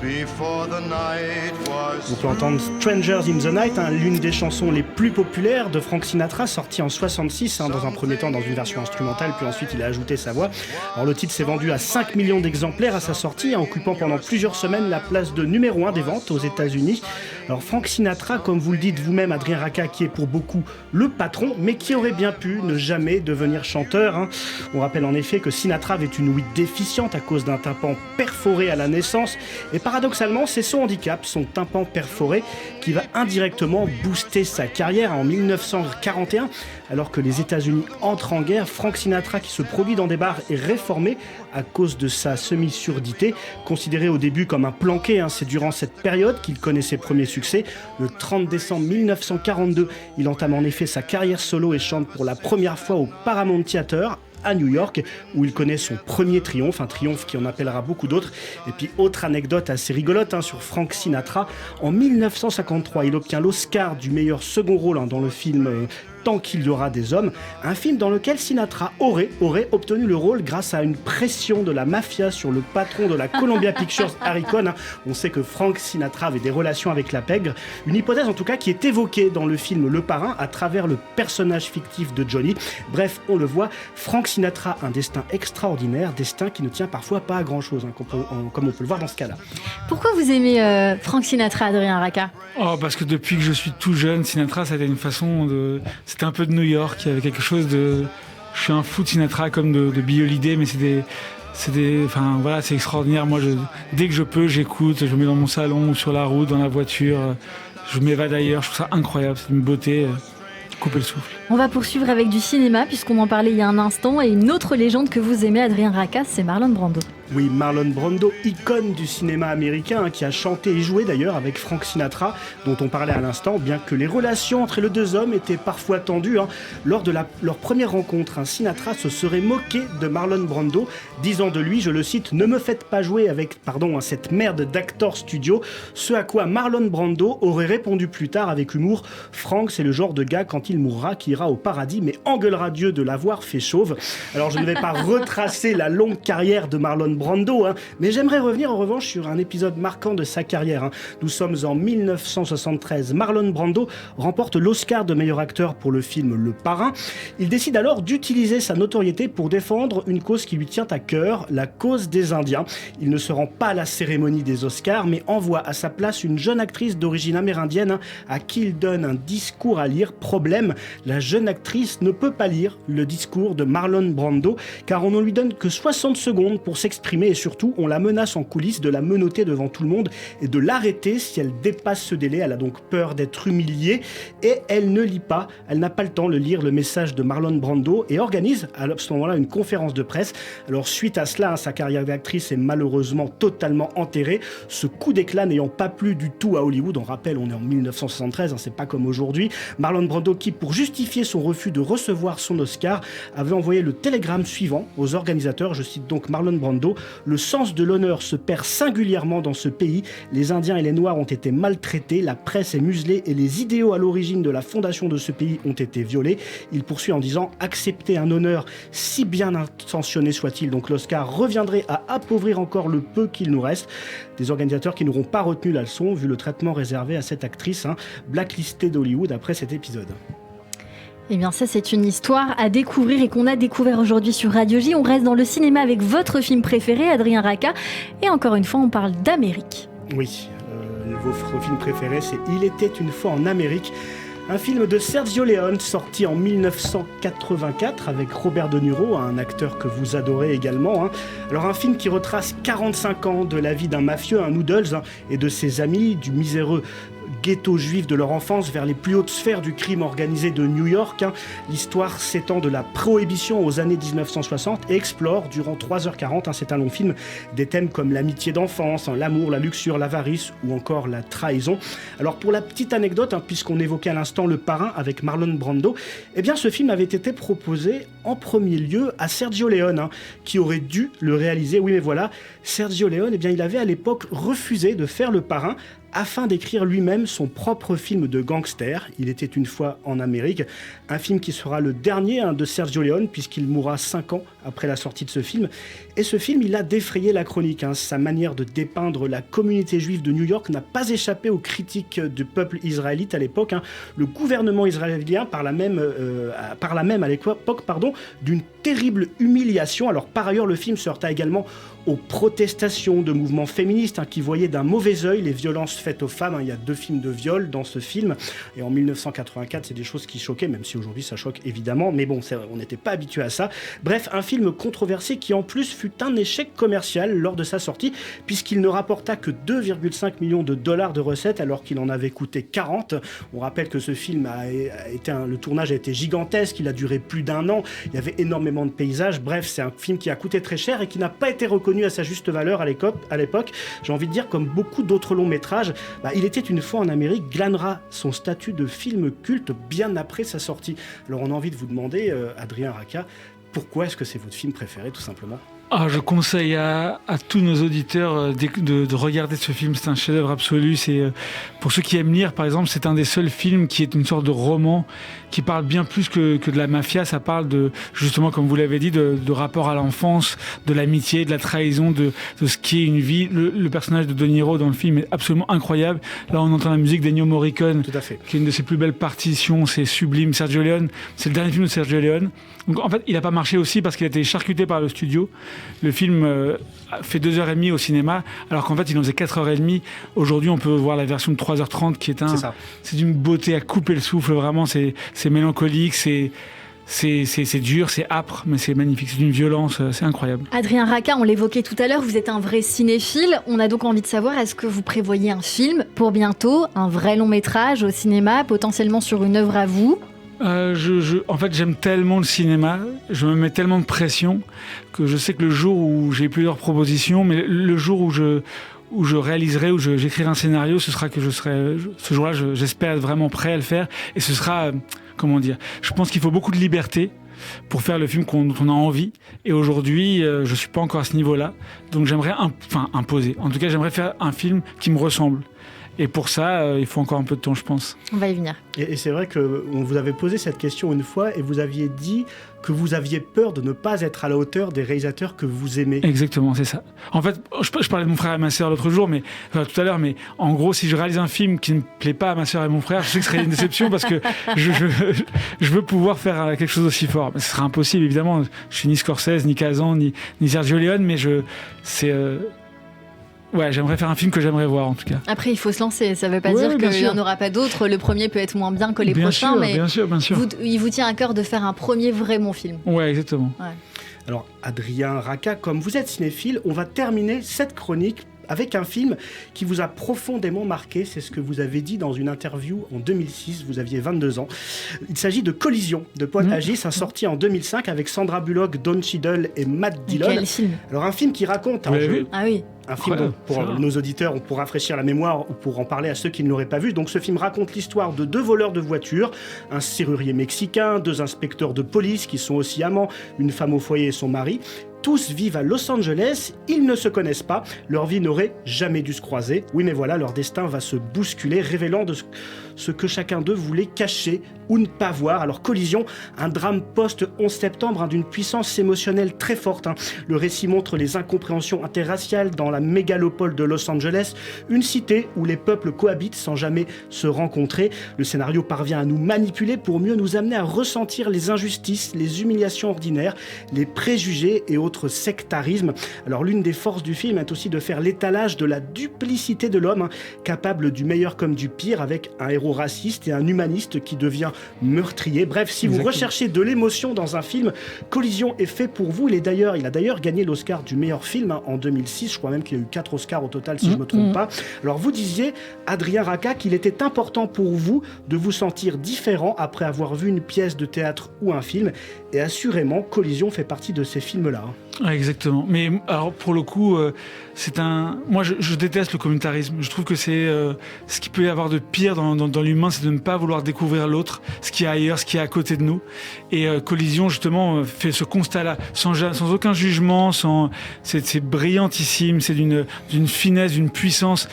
Speaker 8: before the night was
Speaker 7: On peut entendre Strangers in the Night, l'une des chansons les plus populaires de Frank Sinatra, sortie en 66, dans un premier temps dans une version instrumentale, puis ensuite il a ajouté sa voix. Alors le titre s'est vendu à 5 millions d'exemplaires à sa sortie, occupant pendant plusieurs semaines la place de numéro 1 des ventes aux États-Unis. Alors Frank Sinatra, comme vous le dites vous-même, Adrien Racah, qui est pour beaucoup le patron, mais qui aurait bien pu ne jamais devenir chanteur. On rappelle en effet que Sinatra avait une ouïe déficiente à cause d'un tympan perforé à la naissance, et paradoxalement, c'est son handicap, son tympan perforé, qui va indirectement booster sa carrière. En 1941, alors que les États-Unis entrent en guerre, Frank Sinatra, qui se produit dans des bars, est réformé à cause de sa semi-surdité. Considéré au début comme un planqué, c'est durant cette période qu'il connaît ses premiers succès. Le 30 décembre 1942, il entame en effet sa carrière solo et chante pour la première fois au Paramount Theater à New York, où il connaît son premier triomphe, un triomphe qui en appellera beaucoup d'autres. Et puis, autre anecdote assez rigolote sur Frank Sinatra, en 1953, il obtient l'Oscar du meilleur second rôle dans le film Tant qu'il y aura des hommes, un film dans lequel Sinatra aurait obtenu le rôle grâce à une pression de la mafia sur le patron de la Columbia Pictures, Harry Cohn. On sait que Frank Sinatra avait des relations avec la pègre, une hypothèse en tout cas qui est évoquée dans le film Le Parrain à travers le personnage fictif de Johnny. Bref, on le voit, Frank Sinatra a un destin extraordinaire, destin qui ne tient parfois pas à grand chose, comme on peut le voir dans ce cas-là.
Speaker 1: Pourquoi vous aimez Frank Sinatra, Adrien Racah ?
Speaker 3: Parce que depuis que je suis tout jeune, Sinatra, ça a été une façon de... C'était un peu de New York, il y avait quelque chose de... Je suis un fou de Sinatra comme de Billie Holiday, mais enfin voilà, c'est extraordinaire. Moi, dès que je peux, j'écoute, je me mets dans mon salon ou sur la route, dans la voiture, je m'évade ailleurs, je trouve ça incroyable, c'est une beauté, couper le souffle.
Speaker 1: On va poursuivre avec du cinéma, puisqu'on en parlait il y a un instant, et une autre légende que vous aimez, Adrien Racah, c'est Marlon Brando.
Speaker 7: Oui, Marlon Brando, icône du cinéma américain, qui a chanté et joué d'ailleurs avec Frank Sinatra, dont on parlait à l'instant, bien que les relations entre les deux hommes étaient parfois tendues. Lors de leur première rencontre, Sinatra se serait moqué de Marlon Brando, disant de lui, je le cite, « Ne me faites pas jouer avec cette merde d'Actor Studio », ce à quoi Marlon Brando aurait répondu plus tard avec humour, « Frank, c'est le genre de gars, quand il mourra, qui ira au paradis, mais engueulera Dieu de l'avoir fait chauve ». Alors je ne vais pas retracer la longue carrière de Marlon Brando, mais j'aimerais revenir en revanche sur un épisode marquant de sa carrière. Nous sommes en 1973. Marlon Brando remporte l'Oscar de meilleur acteur pour le film Le Parrain. Il décide alors d'utiliser sa notoriété pour défendre une cause qui lui tient à cœur, la cause des Indiens. Il ne se rend pas à la cérémonie des Oscars, mais envoie à sa place une jeune actrice d'origine amérindienne à qui il donne un discours à lire. Problème, la jeune actrice ne peut pas lire le discours de Marlon Brando, car on ne lui donne que 60 secondes pour s'exprimer et surtout on la menace en coulisses de la menotter devant tout le monde et de l'arrêter si elle dépasse ce délai. Elle a donc peur d'être humiliée et elle ne lit pas, elle n'a pas le temps de lire le message de Marlon Brando et organise à ce moment-là une conférence de presse. Alors suite à cela, sa carrière d'actrice est malheureusement totalement enterrée, ce coup d'éclat n'ayant pas plu du tout à Hollywood. On rappelle, on est en 1973, c'est pas comme aujourd'hui. Marlon Brando qui, pour justifier son refus de recevoir son Oscar, avait envoyé le télégramme suivant aux organisateurs, je cite donc Marlon Brando, « Le sens de l'honneur se perd singulièrement dans ce pays. Les Indiens et les Noirs ont été maltraités, la presse est muselée et les idéaux à l'origine de la fondation de ce pays ont été violés. » Il poursuit en disant « Accepter un honneur, si bien intentionné soit-il, donc l'Oscar, reviendrait à appauvrir encore le peu qu'il nous reste. » Des organisateurs qui n'auront pas retenu la leçon vu le traitement réservé à cette actrice, blacklistée d'Hollywood après cet épisode.
Speaker 1: Eh bien ça c'est une histoire à découvrir et qu'on a découvert aujourd'hui sur Radio J. On reste dans le cinéma avec votre film préféré, Adrien Racah, et encore une fois on parle d'Amérique.
Speaker 7: Oui, votre film préféré c'est « Il était une fois en Amérique ». Un film de Sergio Leone sorti en 1984 avec Robert De Niro, un acteur que vous adorez également. Alors un film qui retrace 45 ans de la vie d'un mafieux, un Noodles, et de ses amis, du miséreux ghetto juif de leur enfance vers les plus hautes sphères du crime organisé de New York. L'histoire s'étend de la prohibition aux années 1960 et explore durant 3h40, c'est un long film, des thèmes comme l'amitié d'enfance, l'amour, la luxure, l'avarice ou encore la trahison. Alors pour la petite anecdote, puisqu'on évoquait à l'instant Le Parrain avec Marlon Brando, eh bien ce film avait été proposé en premier lieu à Sergio Leone, qui aurait dû le réaliser. Oui mais voilà, Sergio Leone, eh bien il avait à l'époque refusé de faire Le Parrain afin d'écrire lui-même son propre film de gangster. Il était une fois en Amérique. Un film qui sera le dernier de Sergio Leone, puisqu'il mourra 5 ans après la sortie de ce film. Et ce film, il a défrayé la chronique. Sa manière de dépeindre la communauté juive de New York n'a pas échappé aux critiques du peuple israélite à l'époque. Le gouvernement israélien parla même à l'époque d'une terrible humiliation. Alors par ailleurs, le film se heurta également aux protestations de mouvements féministes qui voyaient d'un mauvais œil les violences faites aux femmes. Il y a 2 films de viol dans ce film. Et en 1984, c'est des choses qui choquaient, même si aujourd'hui ça choque évidemment. Mais bon, on n'était pas habitué à ça. Bref, un film controversé qui en plus fut un échec commercial lors de sa sortie, puisqu'il ne rapporta que 2,5 millions de dollars de recettes alors qu'il en avait coûté 40. On rappelle que ce film le tournage a été gigantesque, il a duré plus d'1 an, il y avait énormément de paysages. Bref, c'est un film qui a coûté très cher et qui n'a pas été reconnu à sa juste valeur à l'époque. J'ai envie de dire, comme beaucoup d'autres longs métrages, il était une fois en Amérique glanera son statut de film culte bien après sa sortie. Alors on a envie de vous demander, Adrien Raca, pourquoi est-ce que c'est votre film préféré, tout simplement ?
Speaker 3: Je conseille à tous nos auditeurs de regarder ce film. C'est un chef-d'œuvre absolu. Pour ceux qui aiment lire, par exemple, c'est un des seuls films qui est une sorte de roman qui parle bien plus que de la mafia. Ça parle justement, comme vous l'avez dit, de rapport à l'enfance, de l'amitié, de la trahison, de ce qui est une vie. Le personnage de De Niro dans le film est absolument incroyable. Là, on entend la musique d'Ennio Morricone, qui est une de ses plus belles partitions. C'est sublime. Sergio Leone, c'est le dernier film de Sergio Leone. Donc, en fait, il n'a pas marché aussi parce qu'il a été charcuté par le studio. Le film fait 2h30 au cinéma, alors qu'en fait, il en faisait 4h30. Aujourd'hui, on peut voir la version de 3h30 qui c'est d'une beauté à couper le souffle, vraiment. C'est mélancolique, c'est dur, c'est âpre, mais c'est magnifique. C'est d'une violence, c'est incroyable.
Speaker 1: Adrien Raca, on l'évoquait tout à l'heure, vous êtes un vrai cinéphile. On a donc envie de savoir, est-ce que vous prévoyez un film pour bientôt, un vrai long métrage au cinéma, potentiellement sur une œuvre à vous ?
Speaker 3: En fait, j'aime tellement le cinéma, je me mets tellement de pression que je sais que le jour où j'ai plusieurs propositions, mais le jour où je réaliserai, où j'écrirai un scénario, ce sera que ce jour-là, j'espère être vraiment prêt à le faire. Et ce sera, je pense qu'il faut beaucoup de liberté pour faire le film dont on a envie. Et aujourd'hui, je suis pas encore à ce niveau-là. Donc j'aimerais imposer. En tout cas, j'aimerais faire un film qui me ressemble. Et pour ça, il faut encore un peu de temps, je pense.
Speaker 1: On va y venir.
Speaker 7: Et c'est vrai qu'on vous avait posé cette question une fois et vous aviez dit que vous aviez peur de ne pas être à la hauteur des réalisateurs que vous aimez.
Speaker 3: Exactement, c'est ça. En fait, je parlais de mon frère et ma sœur l'autre jour, tout à l'heure, mais en gros, si je réalise un film qui ne plaît pas à ma sœur et mon frère, je sais que ce serait une déception parce que je veux pouvoir faire quelque chose aussi fort. Mais ce serait impossible, évidemment. Je suis ni Scorsese, ni Kazan, ni Sergio Leone, mais j'aimerais faire un film que j'aimerais voir, en tout cas.
Speaker 1: Après, il faut se lancer. Ça ne veut pas dire qu'il n'y en aura pas d'autres. Le premier peut être moins bien que les prochains, mais
Speaker 3: bien sûr.
Speaker 1: Il vous tient à cœur de faire un premier vrai bon film.
Speaker 3: Ouais, exactement.
Speaker 1: Ouais.
Speaker 7: Alors, Adrien Raca, comme vous êtes cinéphile, on va terminer cette chronique avec un film qui vous a profondément marqué. C'est ce que vous avez dit dans une interview en 2006, vous aviez 22 ans. Il s'agit de Collision, de Paul Haggis, sorti en 2005 avec Sandra Bullock, Don Cheadle et Matt Dillon.
Speaker 1: Quel film ?
Speaker 7: Alors un film qui raconte...
Speaker 1: Ah oui.
Speaker 7: Un film pour nos auditeurs, pour rafraîchir la mémoire ou pour en parler à ceux qui ne l'auraient pas vu. Donc ce film raconte l'histoire de 2 voleurs de voitures, un serrurier mexicain, 2 inspecteurs de police qui sont aussi amants, une femme au foyer et son mari. Tous vivent à Los Angeles, ils ne se connaissent pas, leur vie n'aurait jamais dû se croiser. Oui, mais voilà, leur destin va se bousculer, révélant ce que chacun d'eux voulait cacher ou ne pas voir. Alors Collision, un drame post-11 septembre d'une puissance émotionnelle très forte. Le récit montre les incompréhensions interraciales dans la mégalopole de Los Angeles, une cité où les peuples cohabitent sans jamais se rencontrer. Le scénario parvient à nous manipuler pour mieux nous amener à ressentir les injustices, les humiliations ordinaires, les préjugés et autres sectarismes. Alors l'une des forces du film est aussi de faire l'étalage de la duplicité de l'homme, capable du meilleur comme du pire, avec un héros raciste et un humaniste qui devient meurtrier. Bref, si vous recherchez de l'émotion dans un film, Collision est fait pour vous. Il a d'ailleurs gagné l'Oscar du meilleur film en 2006. Je crois même qu'il y a eu 4 Oscars au total, si je ne me trompe pas. Alors vous disiez, Adrien Raca, qu'il était important pour vous de vous sentir différent après avoir vu une pièce de théâtre ou un film. Et assurément, Collision fait partie de ces films-là.
Speaker 3: Ouais, exactement. Mais alors pour le coup, moi je déteste le communautarisme. Je trouve que c'est ce qu'il peut y avoir de pire dans l'humain, c'est de ne pas vouloir découvrir l'autre, ce qui est ailleurs, ce qui est à côté de nous. Et Collision justement fait ce constat-là sans aucun jugement, c'est brillantissime, c'est d'une finesse, d'une puissance.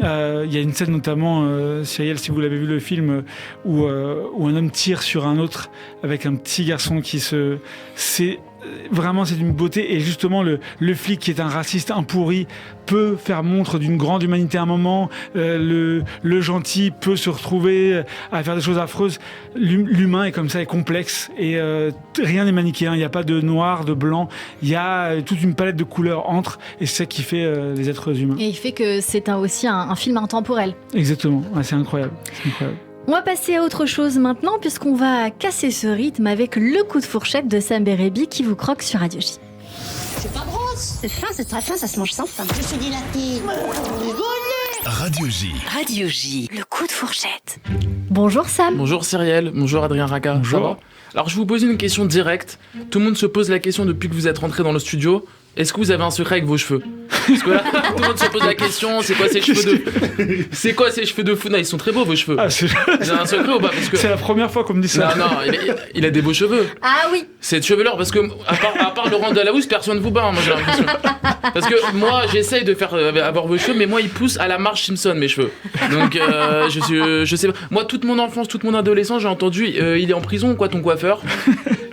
Speaker 3: Il y a une scène notamment, Cyrielle, si vous l'avez vu le film, où un homme tire sur un autre avec un petit garçon c'est d'une beauté. Et justement le flic qui est un raciste, un pourri, peut faire montre d'une grande humanité à un moment. Le gentil peut se retrouver à faire des choses affreuses. L'humain est comme ça, est complexe, et rien n'est manichéen. Il n'y a pas de noir, de blanc. Il y a toute une palette de couleurs entre, et c'est ça qui fait les êtres humains.
Speaker 1: Et il fait que c'est aussi un film intemporel.
Speaker 3: Exactement, ouais, c'est incroyable.
Speaker 1: On va passer à autre chose maintenant, puisqu'on va casser ce rythme avec le coup de fourchette de Sam Bérébi qui vous croque sur Radio J.
Speaker 9: C'est pas grosse. C'est fin, c'est très fin, ça se mange sans fin. Je suis dilaté.
Speaker 2: Radio J.
Speaker 6: Radio J, le coup de fourchette.
Speaker 1: Bonjour Sam.
Speaker 10: Bonjour Cyrielle, bonjour Adrien Raca.
Speaker 3: Bonjour.
Speaker 10: Ça va ? Alors je vous pose une question directe. Tout le monde se pose la question depuis que vous êtes rentré dans le studio. Est-ce que vous avez un secret avec vos cheveux ? Parce que là, tout le monde se pose la question, c'est quoi ces cheveux de fou ? Non, ils sont très beaux vos cheveux. Vous avez un secret ou pas ? Parce que...
Speaker 3: C'est la première fois qu'on me dit ça.
Speaker 10: Non, il a des beaux cheveux.
Speaker 1: Ah oui.
Speaker 10: C'est de chevelure, parce que à part Laurent Delahousse, personne ne vous bat, hein, moi j'ai l'impression. Parce que moi, j'essaye de faire avoir vos cheveux, mais moi, ils poussent à la Marge Simpson, mes cheveux. Donc, je sais pas. Moi, toute mon enfance, toute mon adolescence, j'ai entendu, il est en prison ou quoi, ton coiffeur ?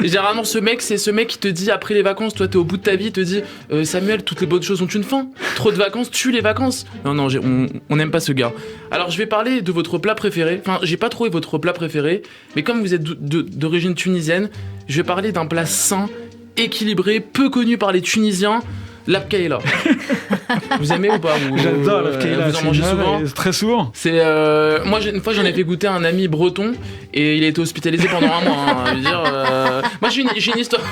Speaker 10: Et généralement, c'est ce mec qui te dit, après les vacances, toi, t'es au bout de ta vie, il te dit, Samuel, toutes les bonnes choses ont une fin. Trop de vacances tue les vacances. Non, on n'aime pas ce gars. Alors, je vais parler de votre plat préféré. Enfin, j'ai pas trouvé votre plat préféré, mais comme vous êtes d'origine tunisienne, je vais parler d'un plat sain, équilibré, peu connu par les Tunisiens, l'abkaïla. Vous aimez ou pas ?
Speaker 3: J'adore l'abkaïla.
Speaker 10: Vous en mangez souvent ?
Speaker 3: Très souvent.
Speaker 10: Moi, une fois, j'en ai fait goûter à un ami breton et il a été hospitalisé pendant un mois. Hein, je veux dire, moi, j'ai une histoire.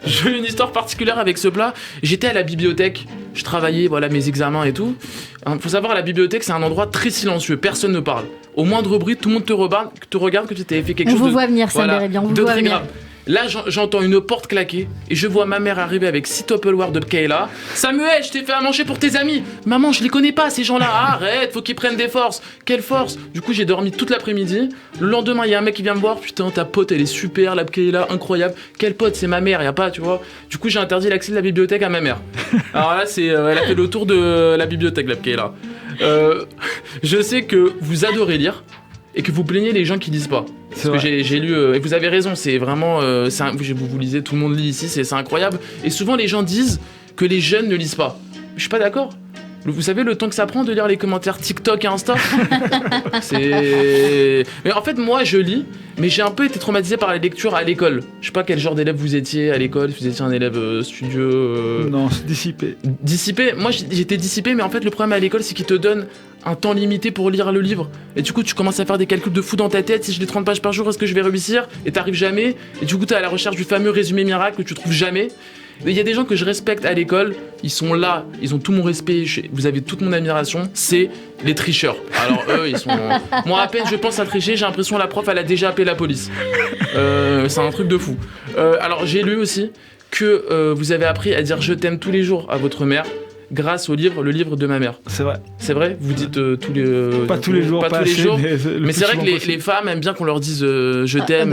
Speaker 10: J'ai une histoire particulière avec ce plat. J'étais à la bibliothèque, je travaillais, mes examens et tout. Faut savoir, la bibliothèque, c'est un endroit très silencieux, personne ne parle. Au moindre bruit, tout le monde te regarde que tu t'avais fait quelque chose
Speaker 1: On vous voit venir, ça m'irait bien, on vous voit venir.
Speaker 10: Grave. Là, j'entends une porte claquer et je vois ma mère arriver avec 6 Tupperware de Bkaïla. Samuel, je t'ai fait à manger pour tes amis. Maman, je les connais pas, ces gens-là. Arrête, faut qu'ils prennent des forces. Quelle force ? Du coup, j'ai dormi toute l'après-midi. Le lendemain, il y a un mec qui vient me voir. Putain, ta pote, elle est super, la Bkaïla, incroyable. Quelle pote ? C'est ma mère, y a pas, tu vois. Du coup, j'ai interdit l'accès de la bibliothèque à ma mère. Alors là, elle a fait le tour de la bibliothèque, la Bkaïla. Je sais que vous adorez lire et que vous plaignez les gens qui lisent pas. Parce que j'ai lu, et vous avez raison, c'est vraiment, vous lisez, tout le monde lit ici, c'est incroyable. Et souvent les gens disent que les jeunes ne lisent pas. Je suis pas d'accord. Vous savez le temps que ça prend de lire les commentaires TikTok et Insta ? Mais en fait, moi je lis, mais j'ai un peu été traumatisé par la lecture à l'école. Je sais pas quel genre d'élève vous étiez à l'école, si vous étiez un élève studieux.
Speaker 3: Non, c'est dissipé.
Speaker 10: Dissipé ? Moi j'étais dissipé, mais en fait le problème à l'école c'est qu'ils te donnent un temps limité pour lire le livre. Et du coup, tu commences à faire des calculs de fou dans ta tête. Si je lis 30 pages par jour, est-ce que je vais réussir ? Et t'arrives jamais. Et du coup, t'es à la recherche du fameux résumé miracle que tu trouves jamais. Il y a des gens que je respecte à l'école. Ils sont là. Ils ont tout mon respect. Vous avez toute mon admiration. C'est les tricheurs. Alors eux, ils sont... Moi, à peine je pense à tricher, j'ai l'impression que la prof, elle a déjà appelé la police. C'est un truc de fou. Alors, j'ai lu aussi que vous avez appris à dire « je t'aime » tous les jours à votre mère. Grâce au livre, le livre de ma mère.
Speaker 3: C'est vrai.
Speaker 10: C'est vrai ? Vous dites tous les...
Speaker 3: Pas tous les jours,
Speaker 10: pas tous les
Speaker 3: assez,
Speaker 10: jours.
Speaker 3: Mais
Speaker 10: c'est vrai que les femmes aiment bien qu'on leur dise je t'aime,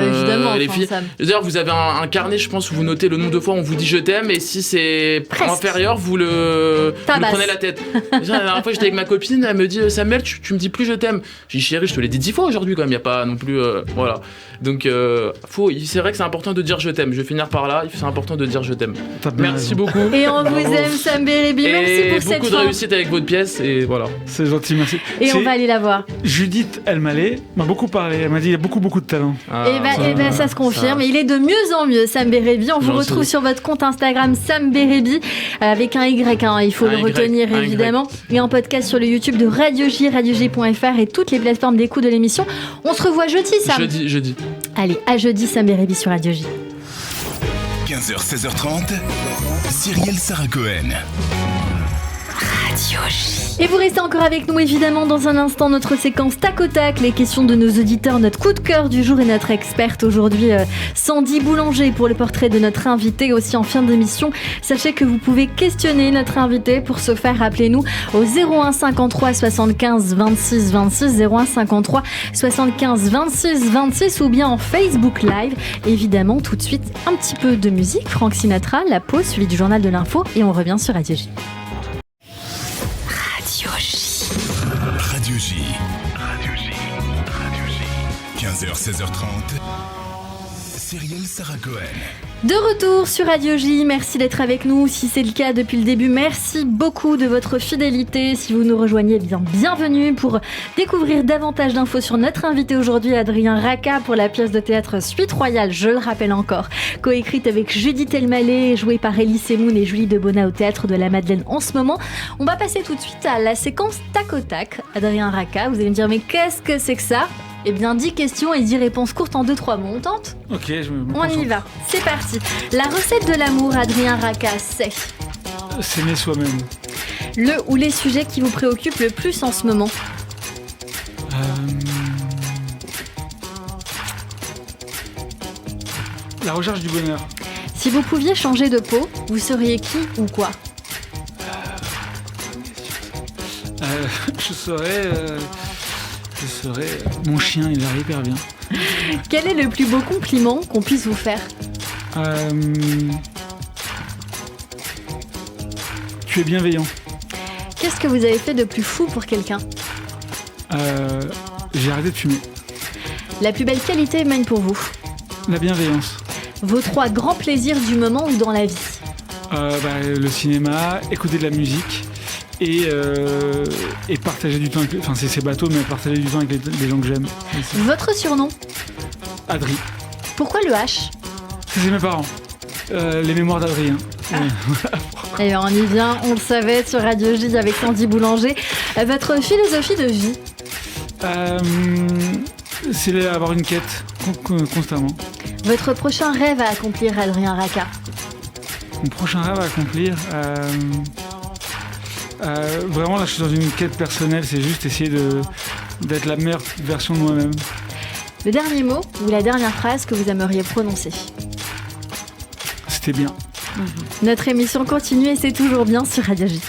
Speaker 10: les filles. D'ailleurs, vous avez un carnet, je pense, où vous notez le nombre de fois où on vous dit je t'aime, et si c'est inférieur, vous le prenez la tête. La dernière fois, j'étais avec ma copine, elle me dit Samuel, tu me dis plus je t'aime. J'ai dit chérie, je te l'ai dit 10 fois aujourd'hui quand même, il n'y a pas non plus... voilà. Donc, c'est vrai que c'est important de dire je t'aime. Je vais finir par là, c'est important de dire je t'aime. Merci beaucoup.
Speaker 1: Et on vous aime, Sam Bérébi. Merci pour cette
Speaker 10: beaucoup de réussite avec votre pièce, et voilà.
Speaker 3: C'est gentil, merci.
Speaker 1: Et on va aller la voir.
Speaker 3: Judith Elmaleh m'a beaucoup parlé, elle m'a dit il y a beaucoup de talent.
Speaker 1: Et ben ça se confirme, il est de mieux en mieux, Sam Bérébi. On vous retrouve sur votre compte Instagram Sam Bérébi avec un Y, hein, il faut le retenir évidemment. Et en podcast sur le YouTube de Radio J, radioj.fr et toutes les plateformes d'écoute de l'émission. On se revoit jeudi, Sam.
Speaker 10: Jeudi.
Speaker 1: Allez, à jeudi, Sam Bérébi sur Radio J.
Speaker 2: 15h, 16h30, Cyrielle Sarah Cohen.
Speaker 6: J.
Speaker 1: Et vous restez encore avec nous évidemment dans un instant, notre séquence tac au tac, les questions de nos auditeurs, notre coup de cœur du jour et notre experte aujourd'hui Sandy Boulanger pour le portrait de notre invité aussi en fin d'émission. Sachez que vous pouvez questionner notre invité. Pour ce faire, appelez-nous au 01 53 75 26 26 01 53 75 26 26 ou bien en Facebook Live. Évidemment, tout de suite, un petit peu de musique, Frank Sinatra, la pause suivie du journal de l'info et on revient sur Radio J.
Speaker 2: Radio J. 15h, 16h30. Cyrielle Sarah Cohen.
Speaker 1: De retour sur Radio J, merci d'être avec nous. Si c'est le cas depuis le début, merci beaucoup de votre fidélité. Si vous nous rejoignez, bienvenue pour découvrir davantage d'infos sur notre invité aujourd'hui, Adrien Racah, pour la pièce de théâtre Suite Royale, je le rappelle encore, coécrite avec Judith Elmaleh, jouée par Elie Semoun et Julie Debona au Théâtre de la Madeleine en ce moment. On va passer tout de suite à la séquence tac au tac. Adrien Racah, vous allez me dire, mais qu'est-ce que c'est que ça ? Eh bien, 10 questions et 10 réponses courtes en 2-3 mots. On tente ?
Speaker 3: Ok,
Speaker 1: on y va. C'est parti. La recette de l'amour, Adrien Racah, c'est
Speaker 3: s'aimer soi-même.
Speaker 1: Le ou les sujets qui vous préoccupent le plus en ce moment.
Speaker 3: La recherche du bonheur.
Speaker 1: Si vous pouviez changer de peau, vous seriez qui ou quoi ?
Speaker 3: Je serais mon chien, il va hyper bien.
Speaker 1: Quel est le plus beau compliment qu'on puisse vous faire ?
Speaker 3: Tu es bienveillant.
Speaker 1: Qu'est-ce que vous avez fait de plus fou pour quelqu'un ?
Speaker 3: J'ai arrêté de fumer.
Speaker 1: La plus belle qualité humaine pour vous ?
Speaker 3: La bienveillance.
Speaker 1: Vos 3 grands plaisirs du moment ou dans la vie ?
Speaker 3: Le cinéma, écouter de la musique et partager du temps avec... Enfin, c'est bateau, mais partager du temps avec les gens que j'aime.
Speaker 1: Votre surnom ?
Speaker 3: Adri.
Speaker 1: Pourquoi le H ?
Speaker 3: C'est mes parents. Les mémoires d'Adrien.
Speaker 1: Et on y vient, on le savait, sur Radio J avec Sandy Boulanger. Votre philosophie de vie ?
Speaker 3: C'est avoir une quête constamment.
Speaker 1: Votre prochain rêve à accomplir, Adrien Racah ?
Speaker 3: Mon prochain rêve à accomplir vraiment là je suis dans une quête personnelle, c'est juste essayer d'être la meilleure version de moi-même.
Speaker 1: Le dernier mot ou la dernière phrase que vous aimeriez prononcer ?
Speaker 3: C'était bien.
Speaker 1: Notre émission continue et c'est toujours bien sur Radio J.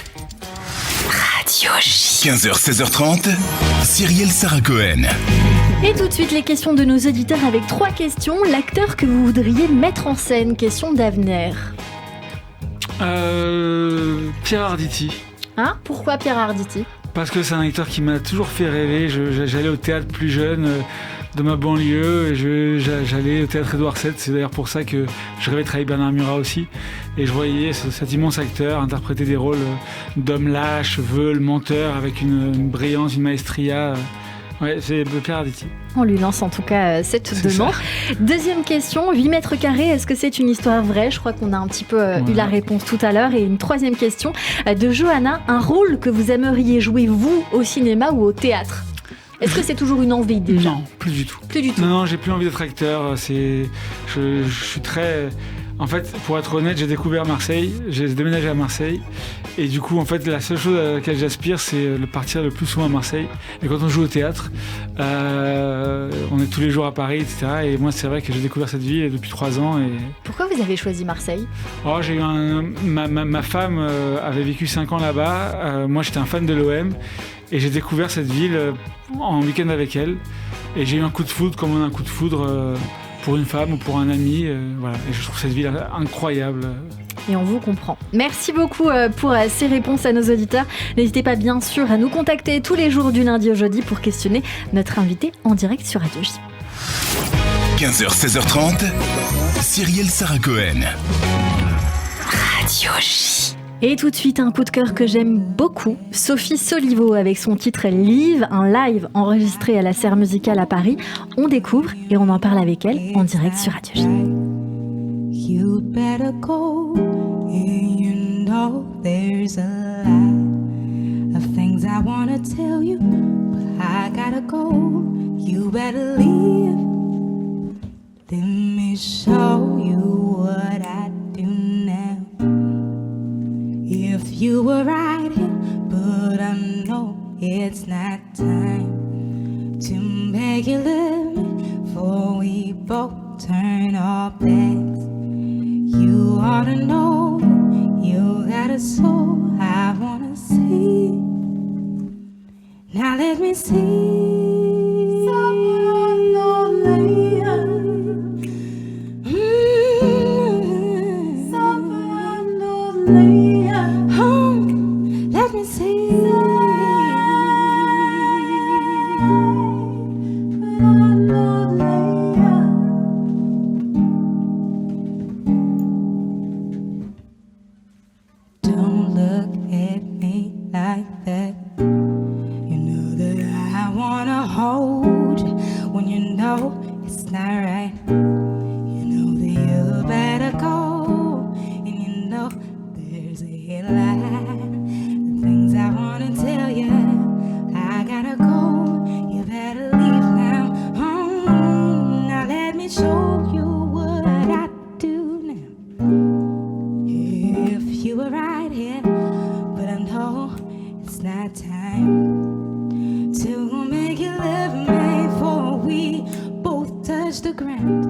Speaker 6: Radio J.
Speaker 2: 15h, 16h30. Cyrielle Sarah Cohen.
Speaker 1: Et tout de suite les questions de nos auditeurs avec 3 questions. L'acteur que vous voudriez mettre en scène, question d'avenir.
Speaker 3: Pierre Arditi.
Speaker 1: Hein ? Pourquoi Pierre Arditi ?
Speaker 3: Parce que c'est un acteur qui m'a toujours fait rêver. J'allais au théâtre plus jeune de ma banlieue et j'allais au théâtre Édouard VII. C'est d'ailleurs pour ça que je rêvais de travailler avec Bernard Murat aussi. Et je voyais cet immense acteur interpréter des rôles d'homme lâche, veule, menteur, avec une brillance, une maestria. Ouais, c'est Pierre Arditi.
Speaker 1: On lui lance en tout cas cette demande. Deuxième question, 8 mètres carrés, est-ce que c'est une histoire vraie ? Je crois qu'on a un petit peu eu la réponse tout à l'heure. Et une troisième question de Johanna, un rôle que vous aimeriez jouer vous au cinéma ou au théâtre ? Est-ce que c'est toujours une envie déjà ?
Speaker 3: Non, plus du tout.
Speaker 1: Plus du tout.
Speaker 3: Non, j'ai plus envie d'être acteur. Je suis très... En fait, pour être honnête, j'ai découvert Marseille, j'ai déménagé à Marseille et du coup, en fait, la seule chose à laquelle j'aspire, c'est de partir le plus souvent à Marseille. Et quand on joue au théâtre, on est tous les jours à Paris, etc. Et moi, c'est vrai que j'ai découvert cette ville depuis 3 ans. Et...
Speaker 1: Pourquoi vous avez choisi Marseille ?
Speaker 3: J'ai eu ma femme avait vécu 5 ans là-bas. Moi, j'étais un fan de l'OM et j'ai découvert cette ville en week-end avec elle. Et j'ai eu un coup de foudre, comme on a un coup de foudre... pour une femme ou pour un ami, voilà. Et je trouve cette ville incroyable.
Speaker 1: Et on vous comprend. Merci beaucoup pour ces réponses à nos auditeurs. N'hésitez pas bien sûr à nous contacter tous les jours du lundi au jeudi pour questionner notre invité en direct sur Radio J.
Speaker 2: 15h, 16h30. Cyrielle Sarah Cohen.
Speaker 6: Radio J.
Speaker 1: Et tout de suite, un coup de cœur que j'aime beaucoup, Sophie Solivo avec son titre Live, un live enregistré à la Serre Musicale à Paris. On découvre et on en parle avec elle en direct sur Radio J.
Speaker 11: You better go, you know there's a lot of things I wanna tell you, but I gotta go, you better leave. Let me show you what I do now. If you were right here, but it's not time to make you live before we both turn our backs. You ought to know you got a soul I wanna see. Now let me see someone lonely. Someone lonely. Let me see. Don't look at me like that. You know that I wanna hold you when you know it's not right. You know that you better go, and you know there's a lie. The things I wanna tell you, I gotta go. You better leave now. Now let me show you what I do now. If you were right here, but I know it's not time to make you live me before we both touch the ground.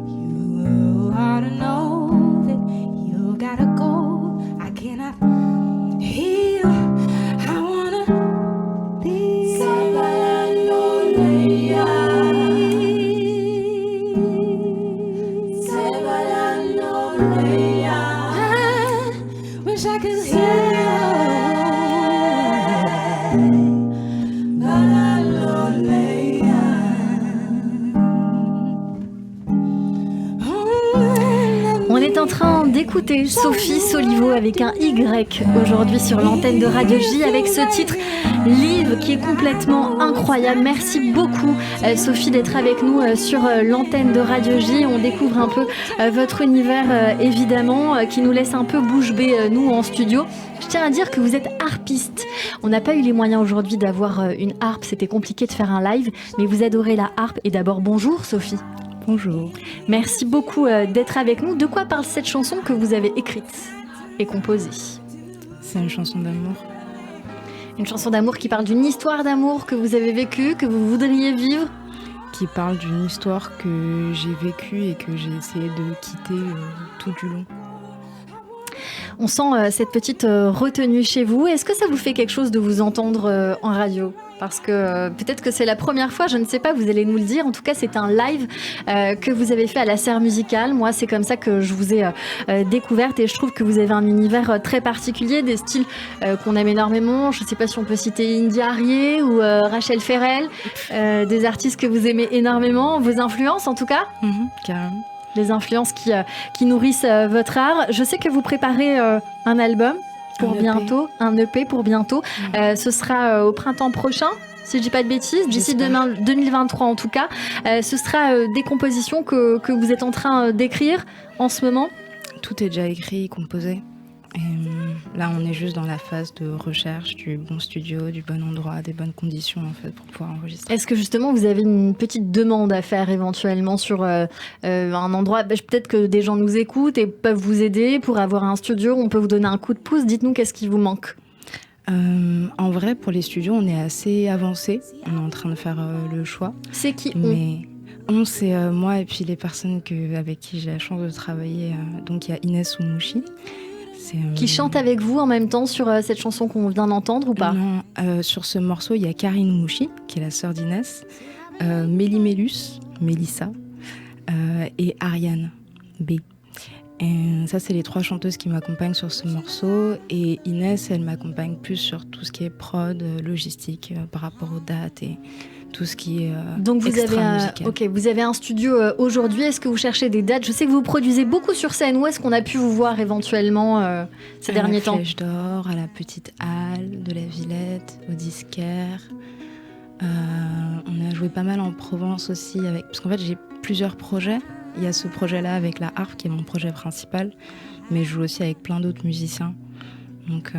Speaker 11: You ought to know that you gotta go. I cannot heal. I wanna be somebody lonely. Somebody lonely. I wish I could heal.
Speaker 1: On est en train d'écouter Sophie Solivo avec un Y aujourd'hui sur l'antenne de Radio J avec ce titre Live qui est complètement incroyable. Merci beaucoup Sophie d'être avec nous sur l'antenne de Radio J. On découvre un peu votre univers évidemment qui nous laisse un peu bouche bée nous en studio. Je tiens à dire que vous êtes harpiste. On n'a pas eu les moyens aujourd'hui d'avoir une harpe, c'était compliqué de faire un live, mais vous adorez la harpe. Et d'abord bonjour Sophie.
Speaker 12: Bonjour.
Speaker 1: Merci beaucoup d'être avec nous. De quoi parle cette chanson que vous avez écrite et composée ?
Speaker 12: C'est une chanson d'amour.
Speaker 1: Une chanson d'amour qui parle d'une histoire d'amour que vous avez vécue, que vous voudriez vivre ?
Speaker 12: Qui parle d'une histoire que j'ai vécue et que j'ai essayé de quitter tout du long.
Speaker 1: On sent cette petite retenue chez vous. Est-ce que ça vous fait quelque chose de vous entendre en radio ? Parce que peut-être que c'est la première fois, je ne sais pas, vous allez nous le dire. En tout cas, c'est un live que vous avez fait à la Serre Musicale. Moi, c'est comme ça que je vous ai découverte et je trouve que vous avez un univers très particulier, des styles qu'on aime énormément. Je ne sais pas si on peut citer Indy Harrier ou Rachel Ferrell, des artistes que vous aimez énormément, vos influences en tout cas.
Speaker 12: Carrément.
Speaker 1: Les influences qui nourrissent votre art. Je sais que vous préparez un album pour bientôt, un EP pour bientôt. Ce sera au printemps prochain, si je dis pas de bêtises, d'ici 2023 en tout cas. Ce sera des compositions que vous êtes en train d'écrire en ce moment.
Speaker 12: Tout est déjà écrit, composé. Et là, on est juste dans la phase de recherche du bon studio, du bon endroit, des bonnes conditions en fait pour pouvoir enregistrer.
Speaker 1: Est-ce que justement vous avez une petite demande à faire éventuellement sur un endroit, peut-être que des gens nous écoutent et peuvent vous aider pour avoir un studio, on peut vous donner un coup de pouce. Dites-nous qu'est-ce qui vous manque.
Speaker 12: En vrai, pour les studios, on est assez avancé. On est en train de faire le choix.
Speaker 1: C'est qui
Speaker 12: c'est moi et puis les personnes avec qui j'ai la chance de travailler. Donc il y a Inès Oumouchi.
Speaker 1: Qui chante avec vous en même temps sur cette chanson qu'on vient d'entendre ou pas ?
Speaker 12: Non, sur ce morceau, il y a Karine Oumouchi, qui est la sœur d'Inès, Mélie Mélus, Mélissa, et Ariane B. Et ça, c'est les 3 chanteuses qui m'accompagnent sur ce morceau. Et Inès, elle m'accompagne plus sur tout ce qui est prod, logistique, par rapport aux dates et tout ce qui est
Speaker 1: donc vous
Speaker 12: extra-musical.
Speaker 1: Vous avez un studio aujourd'hui. Est-ce que vous cherchez des dates ? Je sais que vous produisez beaucoup sur scène. Où est-ce qu'on a pu vous voir éventuellement ces derniers temps ?
Speaker 12: À la Flèche d'Or, à la Petite Halle de la Villette, au Disquaire. On a joué pas mal en Provence aussi. Parce qu'en fait, j'ai plusieurs projets. Il y a ce projet-là avec la harpe qui est mon projet principal. Mais je joue aussi avec plein d'autres musiciens. Donc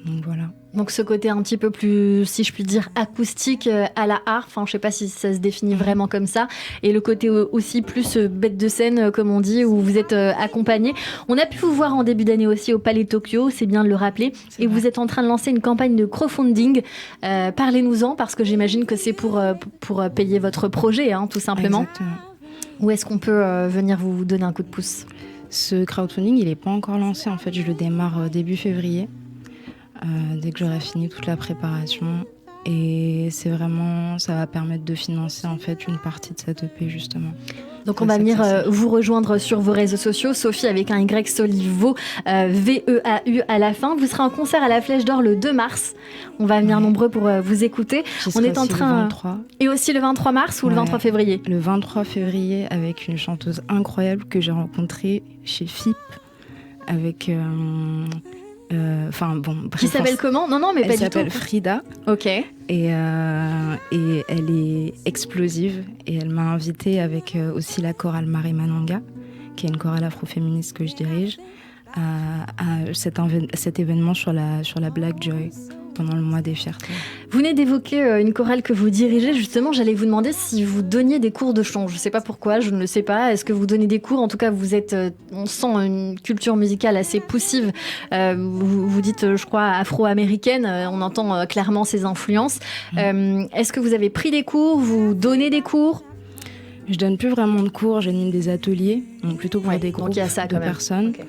Speaker 12: Donc voilà.
Speaker 1: Donc ce côté un petit peu plus, si je puis dire, acoustique à la harpe, enfin je sais pas si ça se définit vraiment comme ça, et le côté aussi plus bête de scène comme on dit, où vous êtes accompagné. On a pu vous voir en début d'année aussi au Palais Tokyo, c'est bien de le rappeler, et vous êtes en train de lancer une campagne de crowdfunding. Parlez-nous-en, parce que j'imagine que c'est pour payer votre projet, hein, tout simplement.
Speaker 12: Exactement.
Speaker 1: Où est-ce qu'on peut venir vous donner un coup de pouce ?
Speaker 12: Ce crowdfunding, il n'est pas encore lancé, en fait je le démarre début février. Dès que j'aurai fini toute la préparation, et c'est vraiment, ça va permettre de financer en fait une partie de cette EP justement.
Speaker 1: Donc on va venir vous rejoindre sur vos réseaux sociaux, Sophie avec un Y Soliveau, VEAU à la fin. Vous serez en concert à la Flèche d'Or le 2 mars. On va venir nombreux pour vous écouter.
Speaker 12: On est en train. Le 23.
Speaker 1: Et aussi le 23 mars ou le 23 février ?
Speaker 12: Le 23 février avec une chanteuse incroyable que j'ai rencontrée chez FIP avec.
Speaker 1: Qui s'appelle comment ? Non, mais pas du tout.
Speaker 12: Elle s'appelle Frida.
Speaker 1: Ok.
Speaker 12: Et elle est explosive. Et elle m'a invitée avec aussi la chorale Marie Mananga, qui est une chorale afroféministe que je dirige, à cet événement sur la Black Joy pendant le mois des fiertés.
Speaker 1: Vous venez d'évoquer une chorale que vous dirigez. Justement, j'allais vous demander si vous donniez des cours de chant. Je ne sais pas pourquoi, je ne le sais pas. Est-ce que vous donnez des cours ? En tout cas, vous êtes, on sent une culture musicale assez poussive. Vous dites, je crois, afro-américaine. On entend clairement ces influences. Est-ce que vous avez pris des cours ? Vous donnez des cours ?
Speaker 12: Je donne plus vraiment de cours. J'anime des ateliers, donc plutôt pour des groupes de personnes. Okay.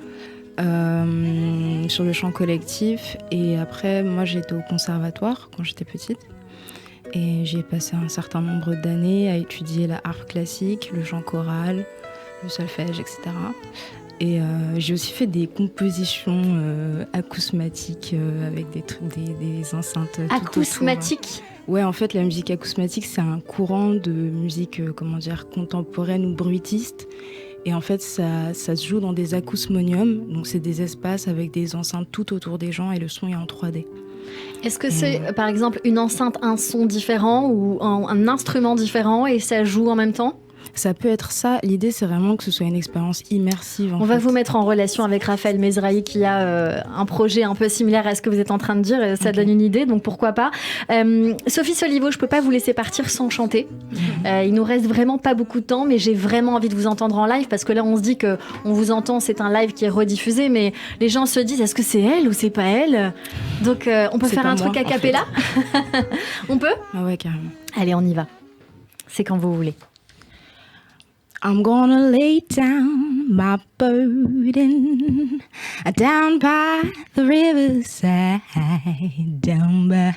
Speaker 12: Sur le chant collectif, et après moi j'étais au conservatoire quand j'étais petite et j'ai passé un certain nombre d'années à étudier la harpe classique, le chant choral, le solfège, etc. Et j'ai aussi fait des compositions acousmatiques avec des trucs, des enceintes.
Speaker 1: Acousmatiques ?
Speaker 12: Ouais, en fait la musique acousmatique c'est un courant de musique contemporaine ou bruitiste. Et en fait, ça se joue dans des acousmoniums, donc c'est des espaces avec des enceintes tout autour des gens et le son est en 3D.
Speaker 1: Est-ce que c'est, par exemple, une enceinte, un son différent ou un instrument différent et ça joue en même temps ?
Speaker 12: Ça peut être ça. L'idée, c'est vraiment que ce soit une expérience immersive.
Speaker 1: On va vous mettre en relation avec Raphaël Mezrahi qui a un projet un peu similaire à ce que vous êtes en train de dire. Et ça donne une idée, donc pourquoi pas. Sophie Soliveau, je ne peux pas vous laisser partir sans chanter. Il nous reste vraiment pas beaucoup de temps, mais j'ai vraiment envie de vous entendre en live parce que là, on se dit qu'on vous entend, c'est un live qui est rediffusé, mais les gens se disent, est-ce que c'est elle ou c'est pas elle ? Donc, on peut faire un truc a cappella ? On peut ?
Speaker 12: Ah ouais, carrément.
Speaker 1: Allez, on y va. C'est quand vous voulez.
Speaker 11: I'm gonna lay down my burden down by the riverside, down by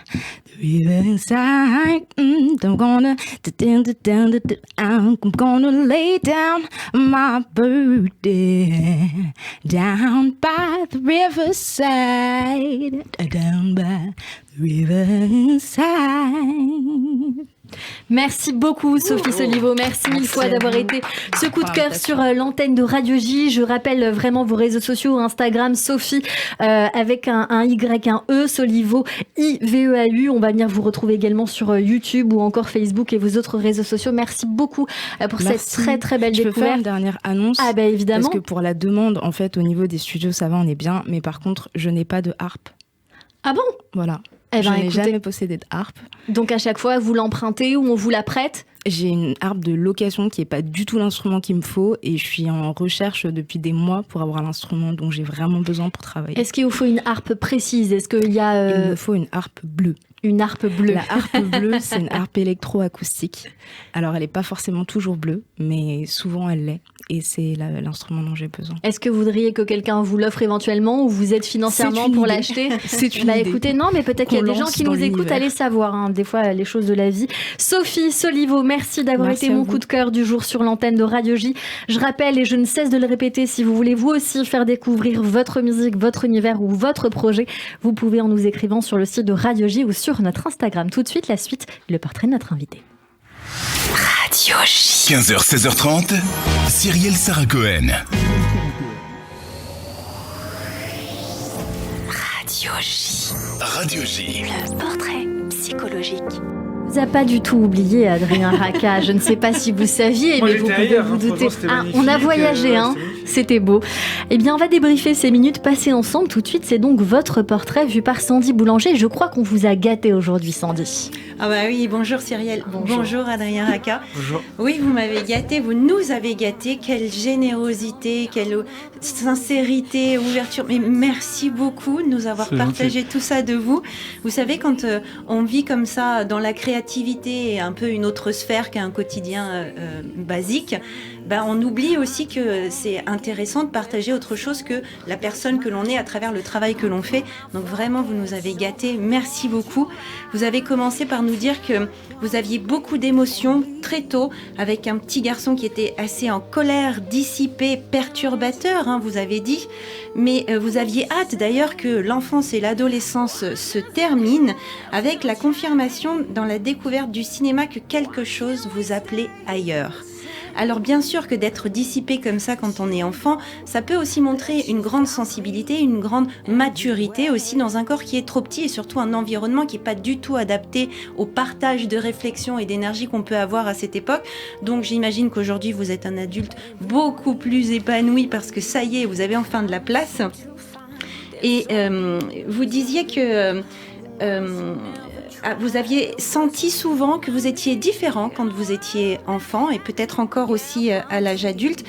Speaker 11: the riverside. I'm gonna lay down my burden down by the riverside, down by the riverside.
Speaker 1: Merci beaucoup Sophie Soliveau, merci mille fois d'avoir été ce coup de cœur sur l'antenne de Radio J. Je rappelle vraiment vos réseaux sociaux, Instagram Sophie avec un Y, un E, Soliveau, IVEAU. On va venir vous retrouver également sur YouTube ou encore Facebook et vos autres réseaux sociaux. Merci beaucoup pour cette très très belle découverte.
Speaker 12: Je peux faire une dernière annonce ?
Speaker 1: Ah bah évidemment.
Speaker 12: Parce que pour la demande, en fait, au niveau des studios, ça va, on est bien. Mais par contre, je n'ai pas de harpe.
Speaker 1: Ah bon ?
Speaker 12: Voilà.
Speaker 1: Eh
Speaker 12: je n'ai jamais possédé de harpe.
Speaker 1: Donc à chaque fois, vous l'empruntez ou on vous la prête ?
Speaker 12: J'ai une harpe de location qui n'est pas du tout l'instrument qu'il me faut et je suis en recherche depuis des mois pour avoir l'instrument dont j'ai vraiment besoin pour travailler.
Speaker 1: Est-ce qu'il vous faut une harpe précise ? Est-ce qu'il y a
Speaker 12: Il me faut une harpe bleue.
Speaker 1: Une harpe bleue.
Speaker 12: La harpe bleue, c'est une harpe électroacoustique. Alors, elle n'est pas forcément toujours bleue, mais souvent elle l'est. Et c'est l'instrument dont j'ai besoin.
Speaker 1: Est-ce que vous voudriez que quelqu'un vous l'offre éventuellement ou vous êtes financièrement pour l'acheter ?
Speaker 12: C'est une idée.
Speaker 1: Écoutez, non, mais peut-être qu'il y a des gens qui nous écoutent, allez savoir, hein, des fois, les choses de la vie. Sophie Soliveau, merci d'avoir été mon coup de cœur du jour sur l'antenne de Radio J. Je rappelle, et je ne cesse de le répéter, si vous voulez vous aussi faire découvrir votre musique, votre univers ou votre projet, vous pouvez en nous écrivant sur le site de Radio J ou sur notre Instagram. Tout de suite, la suite, le portrait de notre invité.
Speaker 6: Radio J.
Speaker 2: 15h, 16h30, Cyrielle Sarah Cohen.
Speaker 6: Radio J.
Speaker 2: Radio J.
Speaker 6: Le portrait psychologique.
Speaker 1: Vous a pas du tout oublié, Adrien Racah. Je ne sais pas si vous saviez, mais vous pouvez vous douter. On a voyagé, hein. C'était beau. Eh bien, on va débriefer ces minutes passées ensemble. Tout de suite, c'est donc votre portrait vu par Sandy Boulanger. Je crois qu'on vous a gâté aujourd'hui, Sandy.
Speaker 13: Ah bah oui, bonjour Cyrielle. Bonjour Adrien Racah.
Speaker 3: Bonjour.
Speaker 13: Oui, vous m'avez gâté, vous nous avez gâté. Quelle générosité, quelle sincérité, ouverture. Mais merci beaucoup de nous avoir partagé tout ça de vous. Vous savez, quand on vit comme ça dans la créativité et un peu une autre sphère qu'un quotidien basique, on oublie aussi que c'est intéressant de partager autre chose que la personne que l'on est à travers le travail que l'on fait. Donc vraiment, vous nous avez gâtés. Merci beaucoup. Vous avez commencé par nous dire que vous aviez beaucoup d'émotions très tôt, avec un petit garçon qui était assez en colère, dissipé, perturbateur, vous avez dit. Mais vous aviez hâte d'ailleurs que l'enfance et l'adolescence se terminent, avec la confirmation dans la découverte du cinéma que quelque chose vous appelait ailleurs. Alors bien sûr que d'être dissipé comme ça quand on est enfant, ça peut aussi montrer une grande sensibilité, une grande maturité aussi dans un corps qui est trop petit et surtout un environnement qui n'est pas du tout adapté au partage de réflexion et d'énergie qu'on peut avoir à cette époque. Donc j'imagine qu'aujourd'hui vous êtes un adulte beaucoup plus épanoui parce que ça y est, vous avez enfin de la place. Et vous disiez que... vous aviez senti souvent que vous étiez différent quand vous étiez enfant et peut-être encore aussi à l'âge adulte.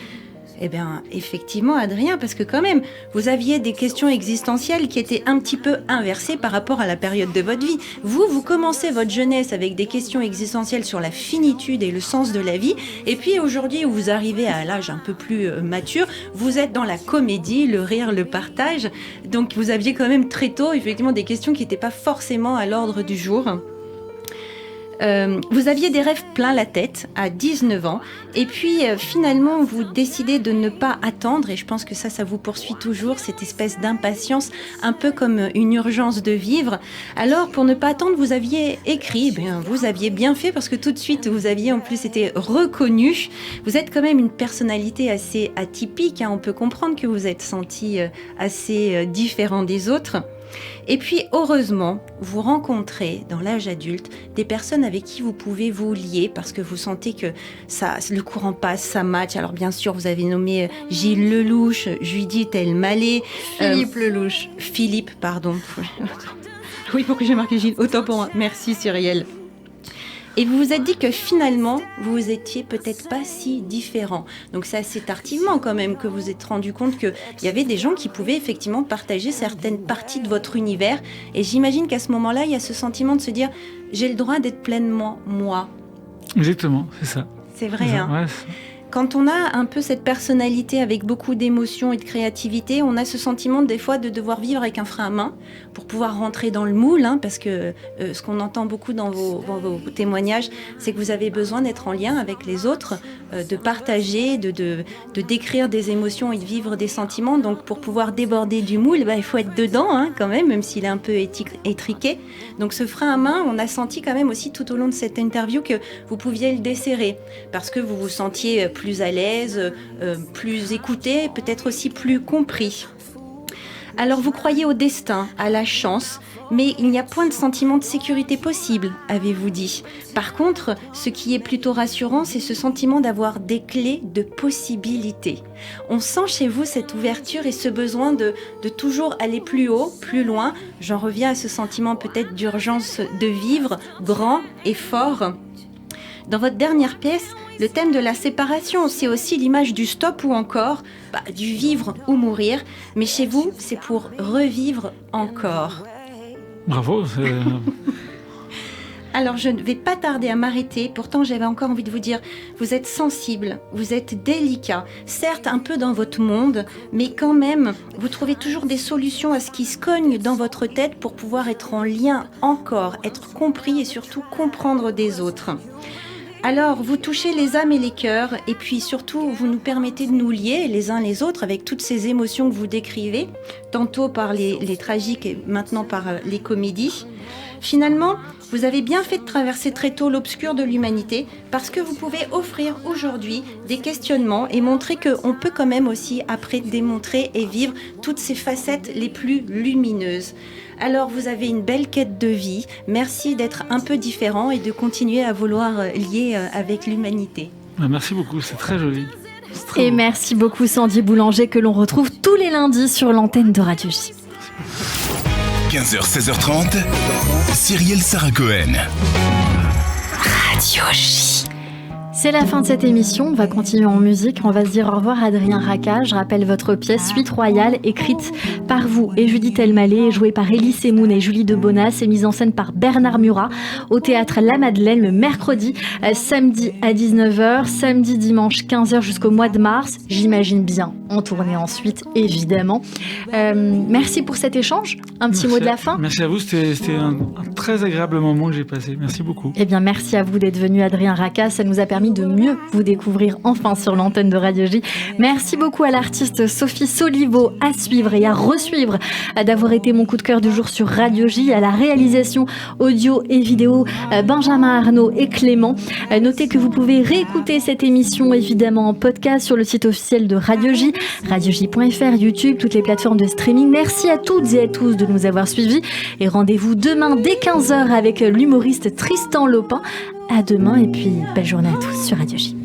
Speaker 13: Eh bien, effectivement, Adrien, parce que quand même, vous aviez des questions existentielles qui étaient un petit peu inversées par rapport à la période de votre vie. Vous commencez votre jeunesse avec des questions existentielles sur la finitude et le sens de la vie. Et puis aujourd'hui, où vous arrivez à l'âge un peu plus mature, vous êtes dans la comédie, le rire, le partage. Donc, vous aviez quand même très tôt, effectivement, des questions qui n'étaient pas forcément à l'ordre du jour. Vous aviez des rêves plein la tête à 19 ans et puis finalement vous décidez de ne pas attendre et je pense que ça vous poursuit toujours, cette espèce d'impatience un peu comme une urgence de vivre. Alors pour ne pas attendre, vous aviez écrit, vous aviez bien fait parce que tout de suite vous aviez en plus été reconnu. Vous êtes quand même une personnalité assez atypique, on peut comprendre que vous êtes senti assez différent des autres. Et puis, heureusement, vous rencontrez dans l'âge adulte des personnes avec qui vous pouvez vous lier parce que vous sentez que le courant passe, ça match. Alors, bien sûr, vous avez nommé Gilles Lelouch, Judith Elmaleh. Philippe, pardon. Oui, pourquoi j'ai marqué Gilles ? Autant pour moi. Merci, Cyrielle. Et vous vous êtes dit que finalement, vous étiez peut-être pas si différents. Donc c'est assez tardivement quand même que vous vous êtes rendu compte qu'il y avait des gens qui pouvaient effectivement partager certaines parties de votre univers. Et j'imagine qu'à ce moment-là, il y a ce sentiment de se dire « j'ai le droit d'être pleinement moi ».
Speaker 3: Exactement, c'est ça.
Speaker 13: C'est vrai,
Speaker 3: Ouais,
Speaker 13: Quand on a un peu cette personnalité avec beaucoup d'émotions et de créativité, on a ce sentiment des fois de devoir vivre avec un frein à main pour pouvoir rentrer dans le moule, parce que ce qu'on entend beaucoup dans vos témoignages, c'est que vous avez besoin d'être en lien avec les autres, de partager, de décrire des émotions et de vivre des sentiments. Donc pour pouvoir déborder du moule, il faut être dedans quand même s'il est un peu étriqué. Donc ce frein à main, on a senti quand même aussi tout au long de cette interview que vous pouviez le desserrer parce que vous vous sentiez plus à l'aise, plus écouté, peut-être aussi plus compris. Alors vous croyez au destin, à la chance, mais il n'y a point de sentiment de sécurité possible, avez-vous dit. Par contre, ce qui est plutôt rassurant, c'est ce sentiment d'avoir des clés de possibilités. On sent chez vous cette ouverture et ce besoin de toujours aller plus haut, plus loin. J'en reviens à ce sentiment peut-être d'urgence de vivre, grand et fort. Dans votre dernière pièce, le thème de la séparation, c'est aussi l'image du stop ou encore du vivre ou mourir. Mais chez vous, c'est pour revivre encore.
Speaker 3: Bravo.
Speaker 13: Alors, je ne vais pas tarder à m'arrêter. Pourtant, j'avais encore envie de vous dire, vous êtes sensible, vous êtes délicat. Certes, un peu dans votre monde, mais quand même, vous trouvez toujours des solutions à ce qui se cogne dans votre tête pour pouvoir être en lien encore, être compris et surtout comprendre des autres. Alors, vous touchez les âmes et les cœurs, et puis surtout, vous nous permettez de nous lier les uns les autres avec toutes ces émotions que vous décrivez, tantôt par les tragiques et maintenant par les comédies. Finalement, vous avez bien fait de traverser très tôt l'obscur de l'humanité parce que vous pouvez offrir aujourd'hui des questionnements et montrer qu'on peut quand même aussi après démontrer et vivre toutes ces facettes les plus lumineuses. Alors vous avez une belle quête de vie, merci d'être un peu différent et de continuer à vouloir lier avec l'humanité.
Speaker 3: Merci beaucoup, c'est très joli.
Speaker 1: Et merci beaucoup Sandy Boulanger que l'on retrouve tous les lundis sur l'antenne de Radio J.
Speaker 2: 15h, 16h30, Cyrielle Sarah Cohen.
Speaker 6: Radio J.
Speaker 1: C'est la fin de cette émission, on va continuer en musique, on va se dire au revoir à Adrien Racah. Je rappelle votre pièce Suite Royale, écrite par vous et Judith Elmaleh, jouée par Elie Semoun et Julie de Bonas et mise en scène par Bernard Murat au théâtre La Madeleine le mercredi, samedi à 19h, samedi dimanche 15h jusqu'au mois de mars, j'imagine bien en tournée ensuite évidemment. Merci pour cet échange, un petit mot de la fin.
Speaker 3: Merci à vous, c'était un très agréable moment que j'ai passé, merci beaucoup.
Speaker 1: Eh bien merci à vous d'être venu Adrien Racah, ça nous a permis de mieux vous découvrir enfin sur l'antenne de Radio J. Merci beaucoup à l'artiste Sophie Solivo, à suivre et à resuivre, d'avoir été mon coup de cœur du jour sur Radio J, à la réalisation audio et vidéo Benjamin Arnaud et Clément. Notez que vous pouvez réécouter cette émission évidemment en podcast sur le site officiel de Radio J, radioj.fr, YouTube, toutes les plateformes de streaming. Merci à toutes et à tous de nous avoir suivis et rendez-vous demain dès 15h avec l'humoriste Tristan Lopin. À demain et puis belle journée à tous sur Radio J.